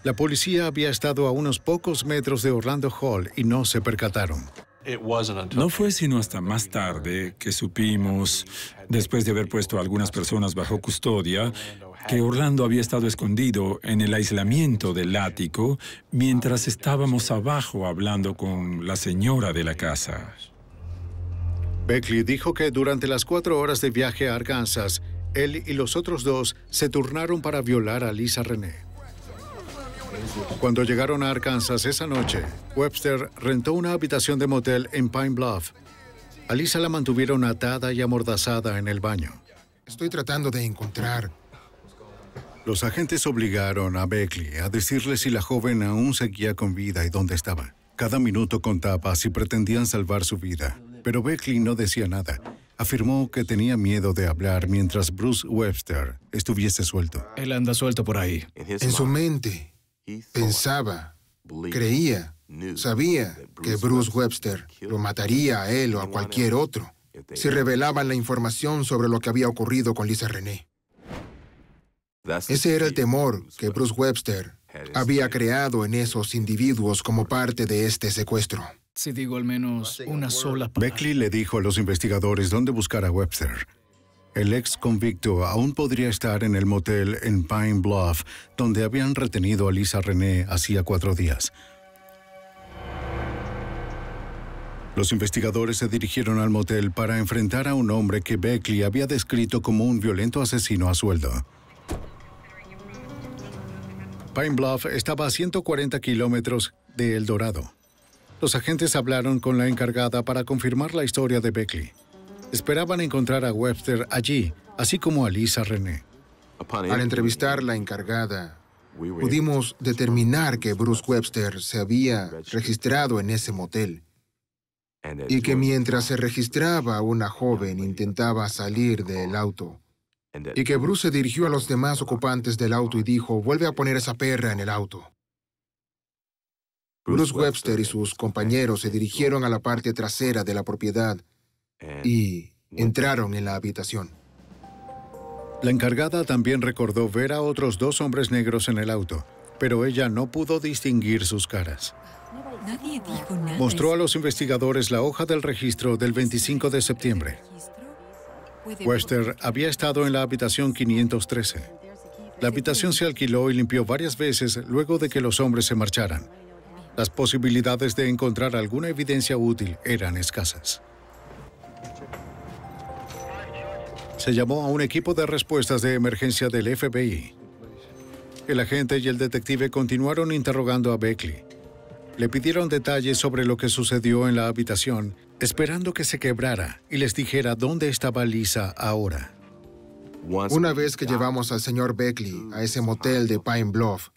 La policía había estado a unos pocos metros de Orlando Hall y no se percataron. No fue sino hasta más tarde que supimos, después de haber puesto a algunas personas bajo custodia, que Orlando había estado escondido en el aislamiento del ático mientras estábamos abajo hablando con la señora de la casa. Beckley dijo que durante las 4 horas de viaje a Arkansas, él y los otros 2 se turnaron para violar a Lisa Renee. Cuando llegaron a Arkansas esa noche, Webster rentó una habitación de motel en Pine Bluff. A Lisa la mantuvieron atada y amordazada en el baño. Estoy tratando de encontrar... Los agentes obligaron a Beckley a decirle si la joven aún seguía con vida y dónde estaba. Cada minuto contaba si pretendían salvar su vida, pero Beckley no decía nada. Afirmó que tenía miedo de hablar mientras Bruce Webster estuviese suelto. Él anda suelto por ahí. En su mente, pensaba, creía, sabía que Bruce Webster lo mataría a él o a cualquier otro si revelaban la información sobre lo que había ocurrido con Lisa Renee. Ese era el temor que Bruce Webster había creado en esos individuos como parte de este secuestro. Si digo al menos una sola palabra. Beckley le dijo a los investigadores dónde buscar a Webster. El ex convicto aún podría estar en el motel en Pine Bluff, donde habían retenido a Lisa Renee hacía 4 días. Los investigadores se dirigieron al motel para enfrentar a un hombre que Beckley había descrito como un violento asesino a sueldo. Pine Bluff estaba a 140 kilómetros de El Dorado. Los agentes hablaron con la encargada para confirmar la historia de Beckley. Esperaban encontrar a Webster allí, así como a Lisa Renee. Al entrevistar a la encargada, pudimos determinar que Bruce Webster se había registrado en ese motel y que mientras se registraba, una joven intentaba salir del auto. Y que Bruce se dirigió a los demás ocupantes del auto y dijo, «Vuelve a poner esa perra en el auto». Bruce Webster y sus compañeros se dirigieron a la parte trasera de la propiedad y entraron en la habitación. La encargada también recordó ver a otros 2 hombres negros en el auto, pero ella no pudo distinguir sus caras. Nadie dijo nada. Mostró a los investigadores la hoja del registro del 25 de septiembre. Webster había estado en la habitación 513. La habitación se alquiló y limpió varias veces luego de que los hombres se marcharan. Las posibilidades de encontrar alguna evidencia útil eran escasas. Se llamó a un equipo de respuestas de emergencia del FBI. El agente y el detective continuaron interrogando a Beckley. Le pidieron detalles sobre lo que sucedió en la habitación, esperando que se quebrara y les dijera dónde estaba Lisa ahora. Una vez que llevamos al señor Beckley a ese motel de Pine Bluff,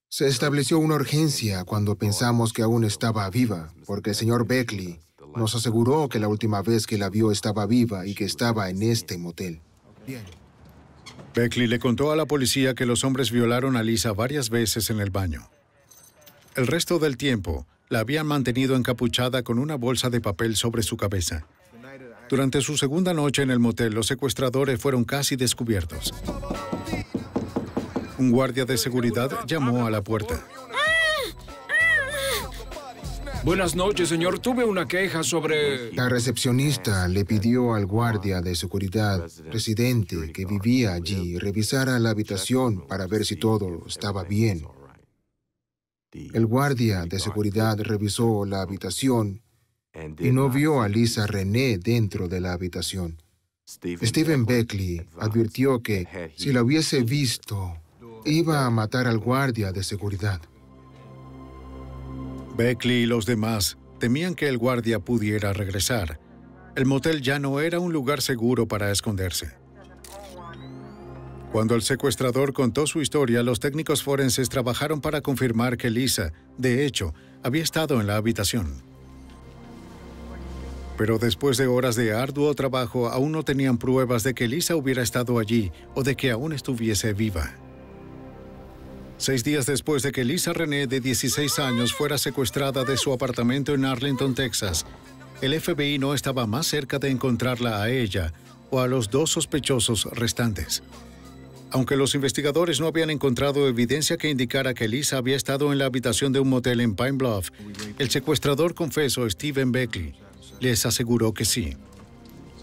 se estableció una urgencia cuando pensamos que aún estaba viva, porque el señor Beckley nos aseguró que la última vez que la vio estaba viva y que estaba en este motel. Beckley le contó a la policía que los hombres violaron a Lisa varias veces en el baño. El resto del tiempo, la habían mantenido encapuchada con una bolsa de papel sobre su cabeza. Durante su segunda noche en el motel, los secuestradores fueron casi descubiertos. Un guardia de seguridad llamó a la puerta. Buenas noches, señor. Tuve una queja sobre... La recepcionista le pidió al guardia de seguridad residente que vivía allí revisara la habitación para ver si todo estaba bien. El guardia de seguridad revisó la habitación y no vio a Lisa Renee dentro de la habitación. Stephen Beckley advirtió que si la hubiese visto, iba a matar al guardia de seguridad. Beckley y los demás temían que el guardia pudiera regresar. El motel ya no era un lugar seguro para esconderse. Cuando el secuestrador contó su historia, los técnicos forenses trabajaron para confirmar que Lisa, de hecho, había estado en la habitación. Pero después de horas de arduo trabajo, aún no tenían pruebas de que Lisa hubiera estado allí o de que aún estuviese viva. 6 días después de que Lisa Renee, de 16 años, fuera secuestrada de su apartamento en Arlington, Texas, el FBI no estaba más cerca de encontrarla a ella o a los 2 sospechosos restantes. Aunque los investigadores no habían encontrado evidencia que indicara que Lisa había estado en la habitación de un motel en Pine Bluff, el secuestrador confeso Stephen Beckley les aseguró que sí.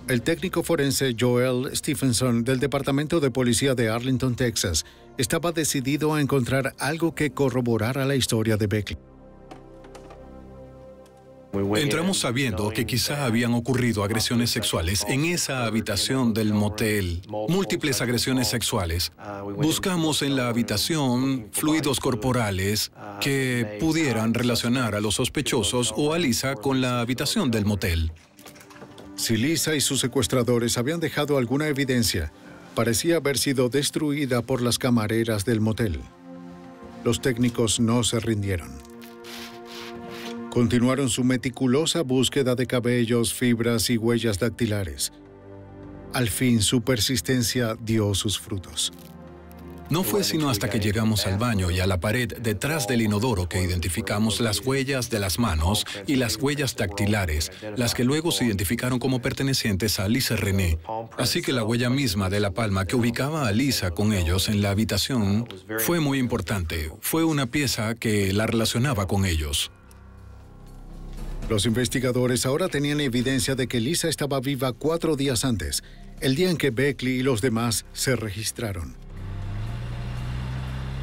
El técnico forense Joel Stephenson del Departamento de Policía de Arlington, Texas, estaba decidido a encontrar algo que corroborara la historia de Beckley. Entramos sabiendo que quizá habían ocurrido agresiones sexuales en esa habitación del motel, múltiples agresiones sexuales. Buscamos en la habitación fluidos corporales que pudieran relacionar a los sospechosos o a Lisa con la habitación del motel. Si Lisa y sus secuestradores habían dejado alguna evidencia, parecía haber sido destruida por las camareras del motel. Los técnicos no se rindieron. Continuaron su meticulosa búsqueda de cabellos, fibras y huellas dactilares. Al fin, su persistencia dio sus frutos. No fue sino hasta que llegamos al baño y a la pared detrás del inodoro que identificamos las huellas de las manos y las huellas dactilares, las que luego se identificaron como pertenecientes a Lisa Renee. Así que la huella misma de la palma que ubicaba a Lisa con ellos en la habitación fue muy importante. Fue una pieza que la relacionaba con ellos. Los investigadores ahora tenían evidencia de que Lisa estaba viva 4 días antes, el día en que Beckley y los demás se registraron.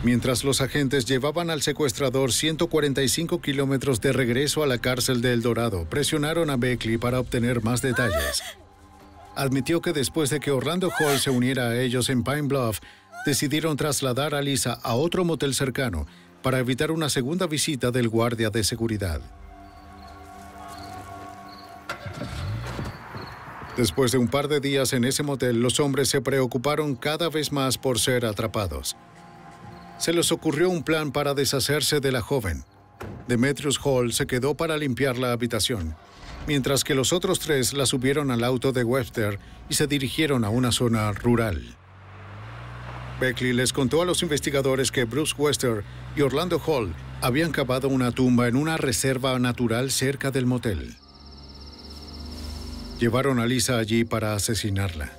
Mientras los agentes llevaban al secuestrador 145 kilómetros de regreso a la cárcel de El Dorado, presionaron a Beckley para obtener más detalles. Admitió que después de que Orlando Hall se uniera a ellos en Pine Bluff, decidieron trasladar a Lisa a otro motel cercano para evitar una segunda visita del guardia de seguridad. Después de un par de días en ese motel, los hombres se preocuparon cada vez más por ser atrapados. Se les ocurrió un plan para deshacerse de la joven. Demetrius Hall se quedó para limpiar la habitación, mientras que los otros 3 la subieron al auto de Webster y se dirigieron a una zona rural. Beckley les contó a los investigadores que Bruce Webster y Orlando Hall Habían cavado una tumba en una reserva natural cerca del motel. Llevaron a Lisa allí para asesinarla.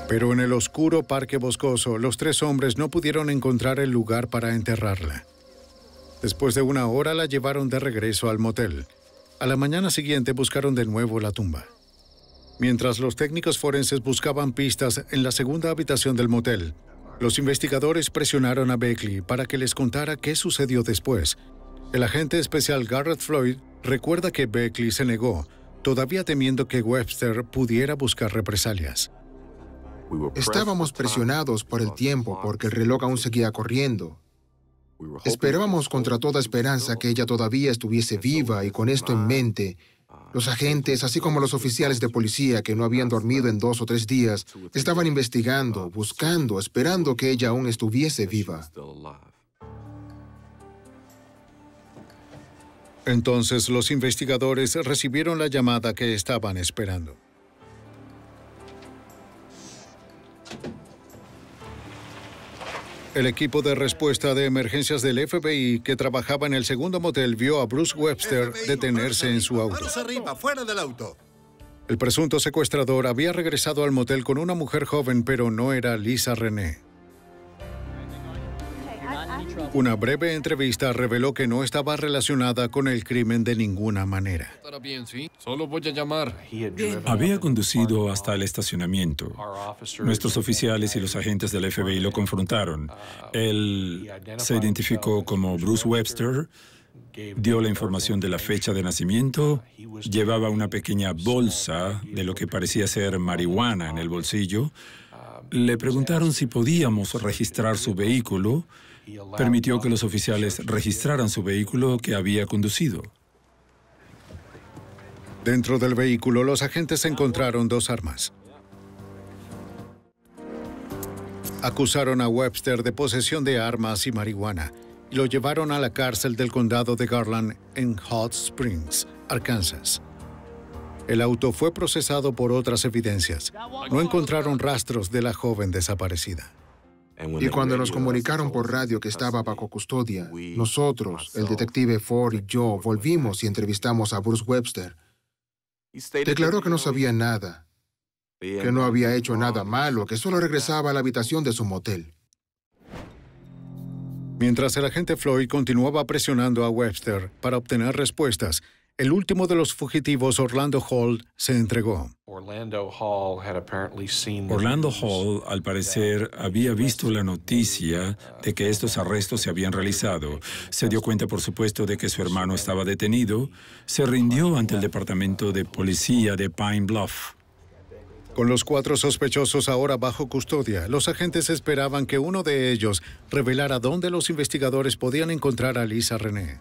Pero en el oscuro parque boscoso, los tres hombres no pudieron encontrar el lugar para enterrarla. Después de una hora la llevaron de regreso al motel. A la mañana siguiente buscaron de nuevo la tumba. Mientras los técnicos forenses buscaban pistas en la segunda habitación del motel, los investigadores presionaron a Beckley para que les contara qué sucedió después. El agente especial Garrett Floyd recuerda que Beckley se negó, todavía temiendo que Webster pudiera buscar represalias. Estábamos presionados por el tiempo porque el reloj aún seguía corriendo. Esperábamos contra toda esperanza que ella todavía estuviese viva y con esto en mente, los agentes, así como los oficiales de policía que no habían dormido en 2 o 3 días, estaban investigando, buscando, esperando que ella aún estuviese viva. Entonces los investigadores recibieron la llamada que estaban esperando. El equipo de respuesta de emergencias del FBI que trabajaba en el segundo motel vio a Bruce Webster detenerse en su auto. Manos arriba, fuera del auto. El presunto secuestrador había regresado al motel con una mujer joven, pero no era Lisa Renee. Una breve entrevista reveló que no estaba relacionada con el crimen de ninguna manera. Estará bien, ¿sí? Solo voy a llamar. Había conducido hasta el estacionamiento. Nuestros oficiales y los agentes del FBI lo confrontaron. Él se identificó como Bruce Webster, dio la información de la fecha de nacimiento, llevaba una pequeña bolsa de lo que parecía ser marihuana en el bolsillo. Le preguntaron si podíamos registrar su vehículo. Permitió que los oficiales registraran su vehículo que había conducido. Dentro del vehículo, los agentes encontraron 2 armas. Acusaron a Webster de posesión de armas y marihuana y lo llevaron a la cárcel del condado de Garland en Hot Springs, Arkansas. El auto fue procesado por otras evidencias. No encontraron rastros de la joven desaparecida. Y cuando nos comunicaron por radio que estaba bajo custodia, nosotros, el detective Ford y yo, volvimos y entrevistamos a Bruce Webster. Declaró que no sabía nada, que no había hecho nada malo, que solo regresaba a la habitación de su motel. Mientras el agente Floyd continuaba presionando a Webster para obtener respuestas, el último de los fugitivos, Orlando Hall, se entregó. Orlando Hall, al parecer, había visto la noticia de que estos arrestos se habían realizado. Se dio cuenta, por supuesto, de que su hermano estaba detenido. Se rindió ante el departamento de policía de Pine Bluff. Con los 4 sospechosos ahora bajo custodia, los agentes esperaban que uno de ellos revelara dónde los investigadores podían encontrar a Lisa Renee.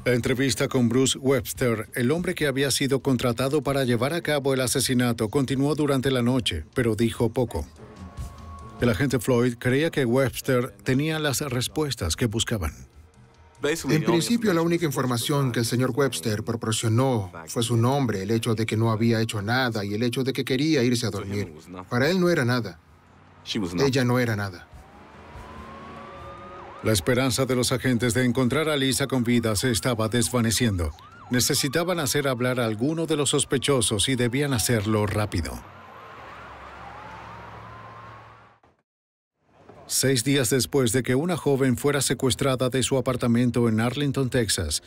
La entrevista con Bruce Webster, el hombre que había sido contratado para llevar a cabo el asesinato, continuó durante la noche, pero dijo poco. El agente Floyd creía que Webster tenía las respuestas que buscaban. En principio, la única información que el señor Webster proporcionó fue su nombre, el hecho de que no había hecho nada y el hecho de que quería irse a dormir. Para él no era nada. Ella no era nada. La esperanza de los agentes de encontrar a Lisa con vida se estaba desvaneciendo. Necesitaban hacer hablar a alguno de los sospechosos y debían hacerlo rápido. 6 días después de que una joven fuera secuestrada de su apartamento en Arlington, Texas,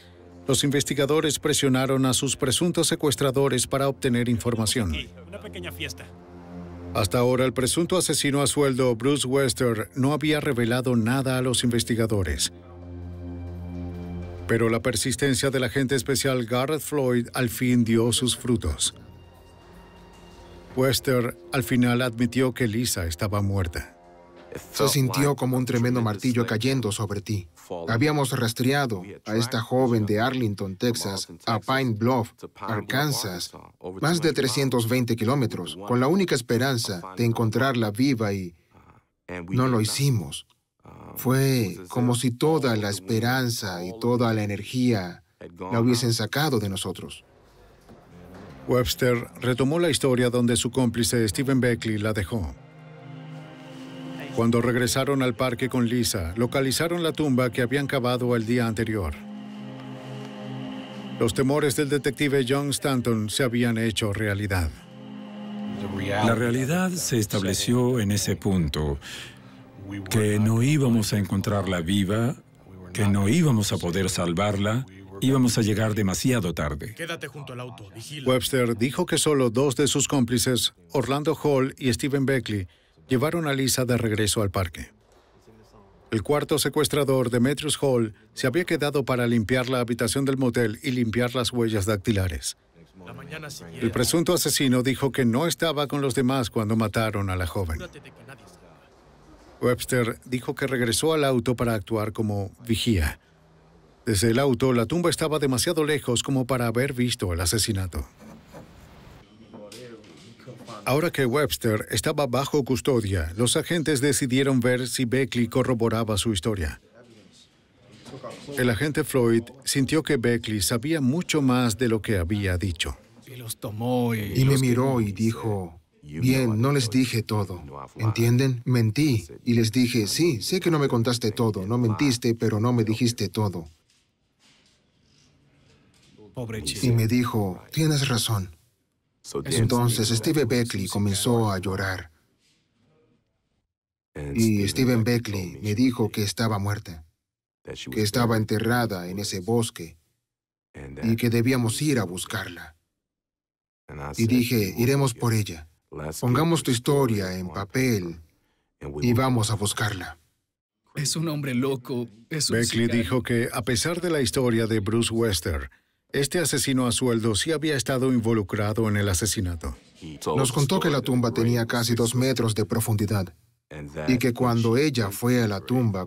los investigadores presionaron a sus presuntos secuestradores para obtener información. Una pequeña fiesta. Hasta ahora, el presunto asesino a sueldo, Bruce Webster, no había revelado nada a los investigadores. Pero la persistencia del agente especial Garrett Floyd al fin dio sus frutos. Webster al final admitió que Lisa estaba muerta. Se sintió como un tremendo martillo cayendo sobre ti. Habíamos rastreado a esta joven de Arlington, Texas, a Pine Bluff, Arkansas, más de 320 kilómetros, con la única esperanza de encontrarla viva y no lo hicimos. Fue como si toda la esperanza y toda la energía la hubiesen sacado de nosotros. Webster retomó la historia donde su cómplice Stephen Beckley la dejó. Cuando regresaron al parque con Lisa, localizaron la tumba que habían cavado el día anterior. Los temores del detective John Stanton se habían hecho realidad. La realidad se estableció en ese punto, que no íbamos a encontrarla viva, que no íbamos a poder salvarla, íbamos a llegar demasiado tarde. Quédate junto al auto, vigila. Webster dijo que solo dos de sus cómplices, Orlando Hall y Stephen Beckley, llevaron a Lisa de regreso al parque. El cuarto secuestrador, Demetrius Hall, se había quedado para limpiar la habitación del motel y limpiar las huellas dactilares. El presunto asesino dijo que no estaba con los demás cuando mataron a la joven. Webster dijo que regresó al auto para actuar como vigía. Desde el auto, la tumba estaba demasiado lejos como para haber visto el asesinato. Ahora que Webster estaba bajo custodia, los agentes decidieron ver si Beckley corroboraba su historia. El agente Floyd sintió que Beckley sabía mucho más de lo que había dicho. Y me miró y dijo, bien, no les dije todo. ¿Entienden? Mentí. Y les dije, sí, sé que no me contaste todo. No mentiste, pero no me dijiste todo. Y me dijo, tienes razón. Entonces Steve Beckley comenzó a llorar. Y Stephen Beckley me dijo que estaba muerta, que estaba enterrada en ese bosque y que debíamos ir a buscarla. Y dije, iremos por ella. Pongamos tu historia en papel y vamos a buscarla. Es un hombre loco. Beckley dijo que, a pesar de la historia de Bruce Webster, este asesino a sueldo sí había estado involucrado en el asesinato. Nos contó que la tumba tenía casi 2 metros de profundidad y que cuando ella fue a la tumba,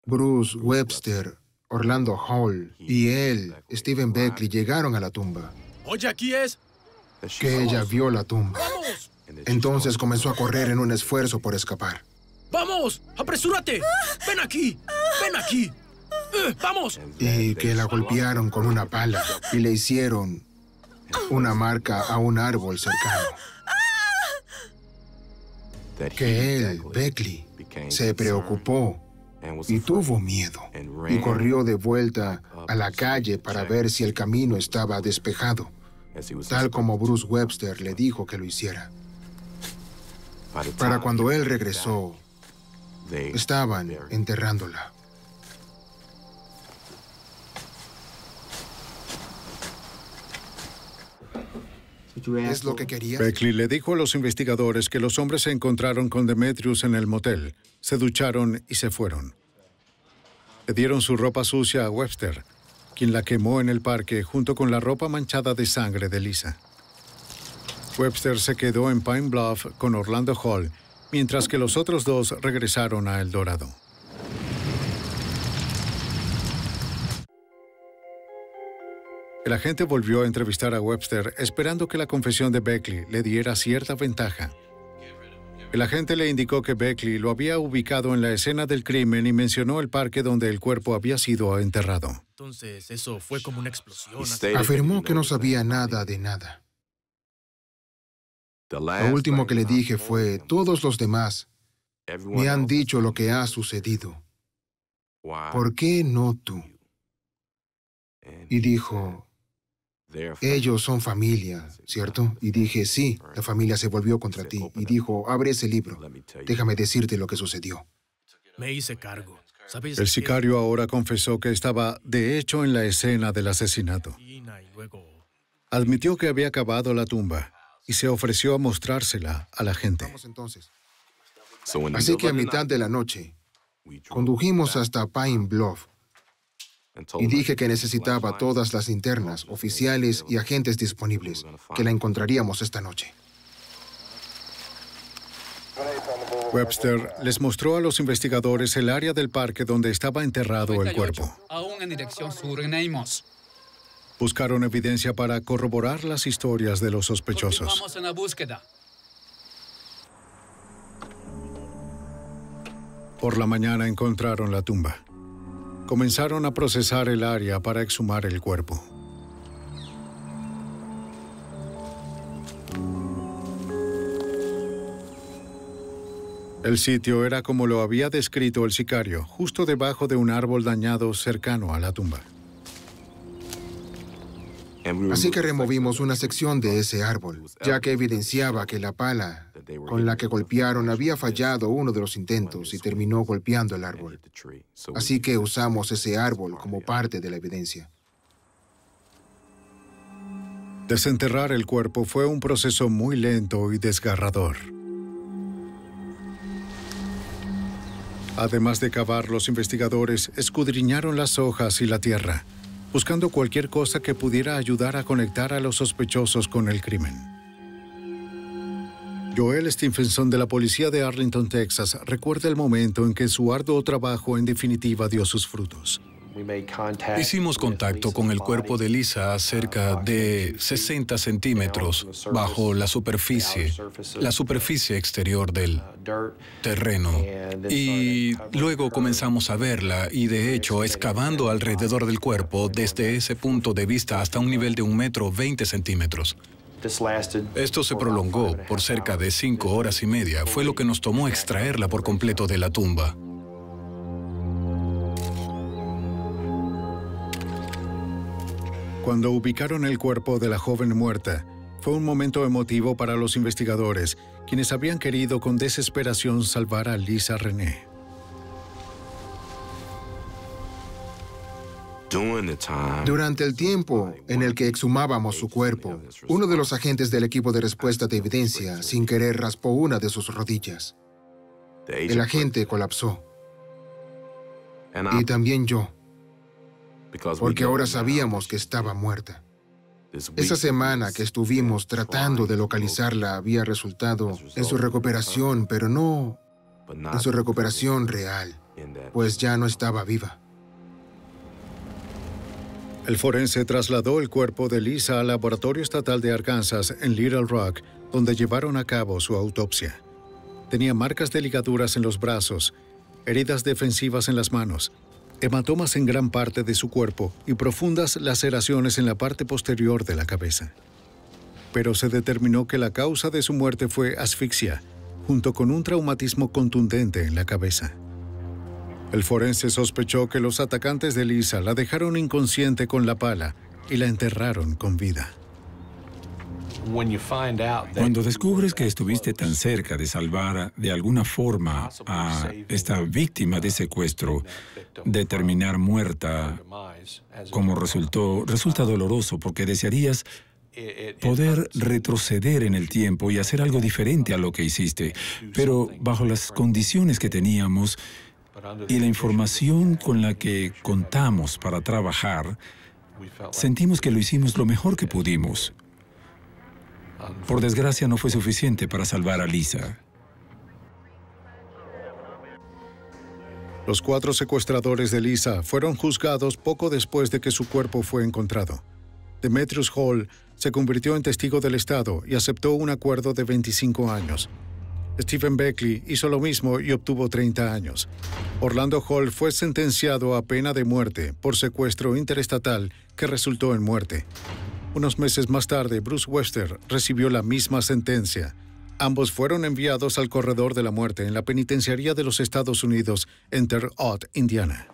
Bruce Webster, Orlando Hall y él, Stephen Beckley, llegaron a la tumba, Oye, aquí es. que ella vio la tumba. ¡Vamos! Entonces comenzó a correr en un esfuerzo por escapar. ¡Vamos! ¡Apresúrate! ¡Ven aquí! ¡Ven aquí! ¡Vamos! Y que la golpearon con una pala y le hicieron una marca a un árbol cercano. Que él, Beckley, se preocupó y tuvo miedo y corrió de vuelta a la calle para ver si el camino estaba despejado, tal como Bruce Webster le dijo que lo hiciera. Para cuando él regresó, estaban enterrándola. ¿Es lo que querías? Beckley le dijo a los investigadores que los hombres se encontraron con Demetrius en el motel, se ducharon y se fueron. Le dieron su ropa sucia a Webster, quien la quemó en el parque junto con la ropa manchada de sangre de Lisa. Webster se quedó en Pine Bluff con Orlando Hall, mientras que los otros dos regresaron a El Dorado. El agente volvió a entrevistar a Webster esperando que la confesión de Beckley le diera cierta ventaja. El agente le indicó que Beckley lo había ubicado en la escena del crimen y mencionó el parque donde el cuerpo había sido enterrado. Entonces, eso fue como una explosión. Afirmó que no sabía nada de nada. Lo último que le dije fue, todos los demás me han dicho lo que ha sucedido. ¿Por qué no tú? Y dijo, ellos son familia, ¿cierto? Y dije, sí, la familia se volvió contra ti. Y dijo, abre ese libro. Déjame decirte lo que sucedió. Me hice cargo. El sicario ahora confesó que estaba, de hecho, en la escena del asesinato. Admitió que había cavado la tumba y se ofreció a mostrársela a la gente. Vamos entonces. Así que a mitad de la noche, condujimos hasta Pine Bluff y dije que necesitaba todas las linternas, oficiales y agentes disponibles, que la encontraríamos esta noche. Webster les mostró a los investigadores el área del parque donde estaba enterrado el cuerpo. Aún en dirección sur, en Amos. Buscaron evidencia para corroborar las historias de los sospechosos. Continuamos en la búsqueda. Por la mañana encontraron la tumba. Comenzaron a procesar el área para exhumar el cuerpo. El sitio era como lo había descrito el sicario, justo debajo de un árbol dañado cercano a la tumba. Así que removimos una sección de ese árbol, ya que evidenciaba que la pala con la que golpearon había fallado uno de los intentos y terminó golpeando el árbol. Así que usamos ese árbol como parte de la evidencia. Desenterrar el cuerpo fue un proceso muy lento y desgarrador. Además de cavar, los investigadores escudriñaron las hojas y la tierra, buscando cualquier cosa que pudiera ayudar a conectar a los sospechosos con el crimen. Joel Stephenson de la policía de Arlington, Texas, recuerda el momento en que su arduo trabajo en definitiva dio sus frutos. Hicimos contacto con el cuerpo de Lisa a cerca de 60 centímetros bajo la superficie exterior del terreno. Y luego comenzamos a verla y, de hecho, excavando alrededor del cuerpo desde ese punto de vista hasta un nivel de 1,20 metros. Esto se prolongó por cerca de 5 horas y media. Fue lo que nos tomó extraerla por completo de la tumba. Cuando ubicaron el cuerpo de la joven muerta, fue un momento emotivo para los investigadores, quienes habían querido con desesperación salvar a Lisa Renee. Durante el tiempo en el que exhumábamos su cuerpo, uno de los agentes del equipo de respuesta de evidencia sin querer raspó una de sus rodillas. El agente colapsó. Y también yo. Porque ahora sabíamos que estaba muerta. Esa semana que estuvimos tratando de localizarla había resultado en su recuperación, pero no en su recuperación real, pues ya no estaba viva. El forense trasladó el cuerpo de Lisa al Laboratorio Estatal de Arkansas en Little Rock, donde llevaron a cabo su autopsia. Tenía marcas de ligaduras en los brazos, heridas defensivas en las manos, hematomas en gran parte de su cuerpo y profundas laceraciones en la parte posterior de la cabeza. Pero se determinó que la causa de su muerte fue asfixia, junto con un traumatismo contundente en la cabeza. El forense sospechó que los atacantes de Lisa la dejaron inconsciente con la pala y la enterraron con vida. Cuando descubres que estuviste tan cerca de salvar de alguna forma a esta víctima de secuestro, de terminar muerta, como resulta doloroso porque desearías poder retroceder en el tiempo y hacer algo diferente a lo que hiciste. Pero bajo las condiciones que teníamos y la información con la que contamos para trabajar, sentimos que lo hicimos lo mejor que pudimos. Por desgracia, no fue suficiente para salvar a Lisa. Los 4 secuestradores de Lisa fueron juzgados poco después de que su cuerpo fue encontrado. Demetrius Hall se convirtió en testigo del Estado y aceptó un acuerdo de 25 años. Stephen Beckley hizo lo mismo y obtuvo 30 años. Orlando Hall fue sentenciado a pena de muerte por secuestro interestatal que resultó en muerte. Unos meses más tarde, Bruce Webster recibió la misma sentencia. Ambos fueron enviados al corredor de la muerte en la penitenciaría de los Estados Unidos en Terre Haute, Indiana.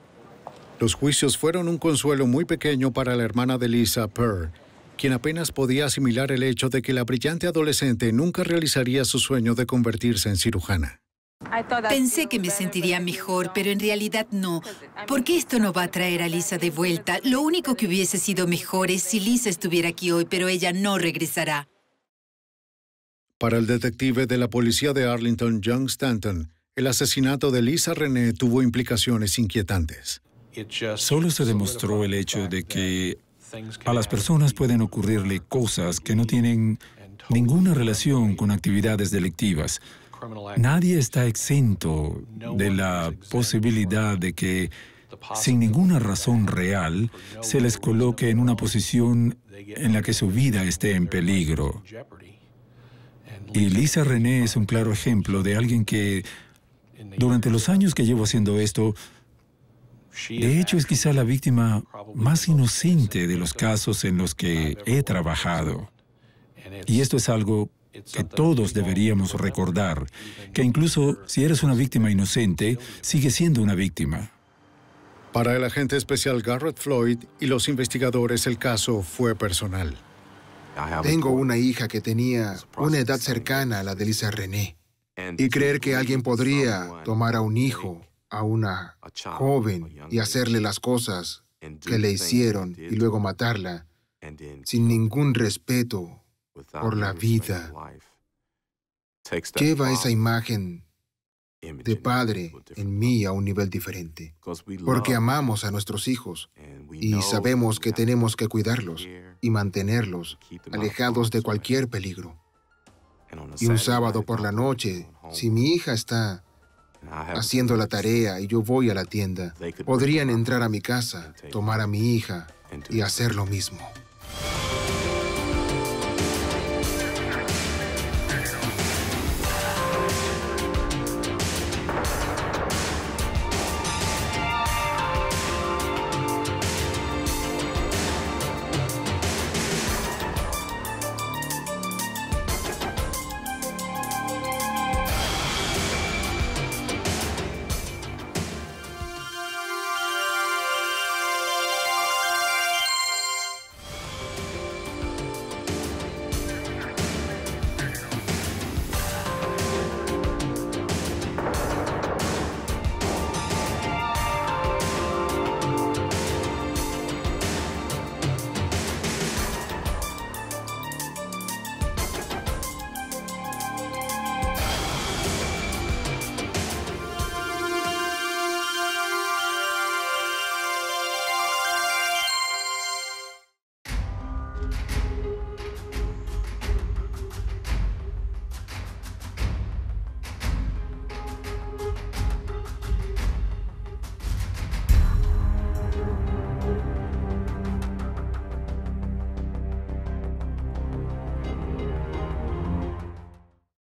Los juicios fueron un consuelo muy pequeño para la hermana de Lisa, Pearl, quien apenas podía asimilar el hecho de que la brillante adolescente nunca realizaría su sueño de convertirse en cirujana. Pensé que me sentiría mejor, pero en realidad no, porque esto no va a traer a Lisa de vuelta. Lo único que hubiese sido mejor es si Lisa estuviera aquí hoy, pero ella no regresará. Para el detective de la policía de Arlington, John Stanton, el asesinato de Lisa Renee tuvo implicaciones inquietantes. Solo se demostró el hecho de que a las personas pueden ocurrirle cosas que no tienen ninguna relación con actividades delictivas. Nadie está exento de la posibilidad de que, sin ninguna razón real, se les coloque en una posición en la que su vida esté en peligro. Y Lisa Renee es un claro ejemplo de alguien que, durante los años que llevo haciendo esto, de hecho es quizá la víctima más inocente de los casos en los que he trabajado. Y esto es algo que todos deberíamos recordar, que incluso si eres una víctima inocente, sigue siendo una víctima. Para el agente especial Garrett Floyd y los investigadores, el caso fue personal. Tengo una hija que tenía una edad cercana a la de Lisa Renee. Y creer que alguien podría tomar a un hijo, a una joven, y hacerle las cosas que le hicieron y luego matarla, sin ningún respeto por la vida, lleva esa imagen de padre en mí a un nivel diferente. Porque amamos a nuestros hijos y sabemos que tenemos que cuidarlos y mantenerlos alejados de cualquier peligro. Y un sábado por la noche, si mi hija está haciendo la tarea y yo voy a la tienda, podrían entrar a mi casa, tomar a mi hija y hacer lo mismo.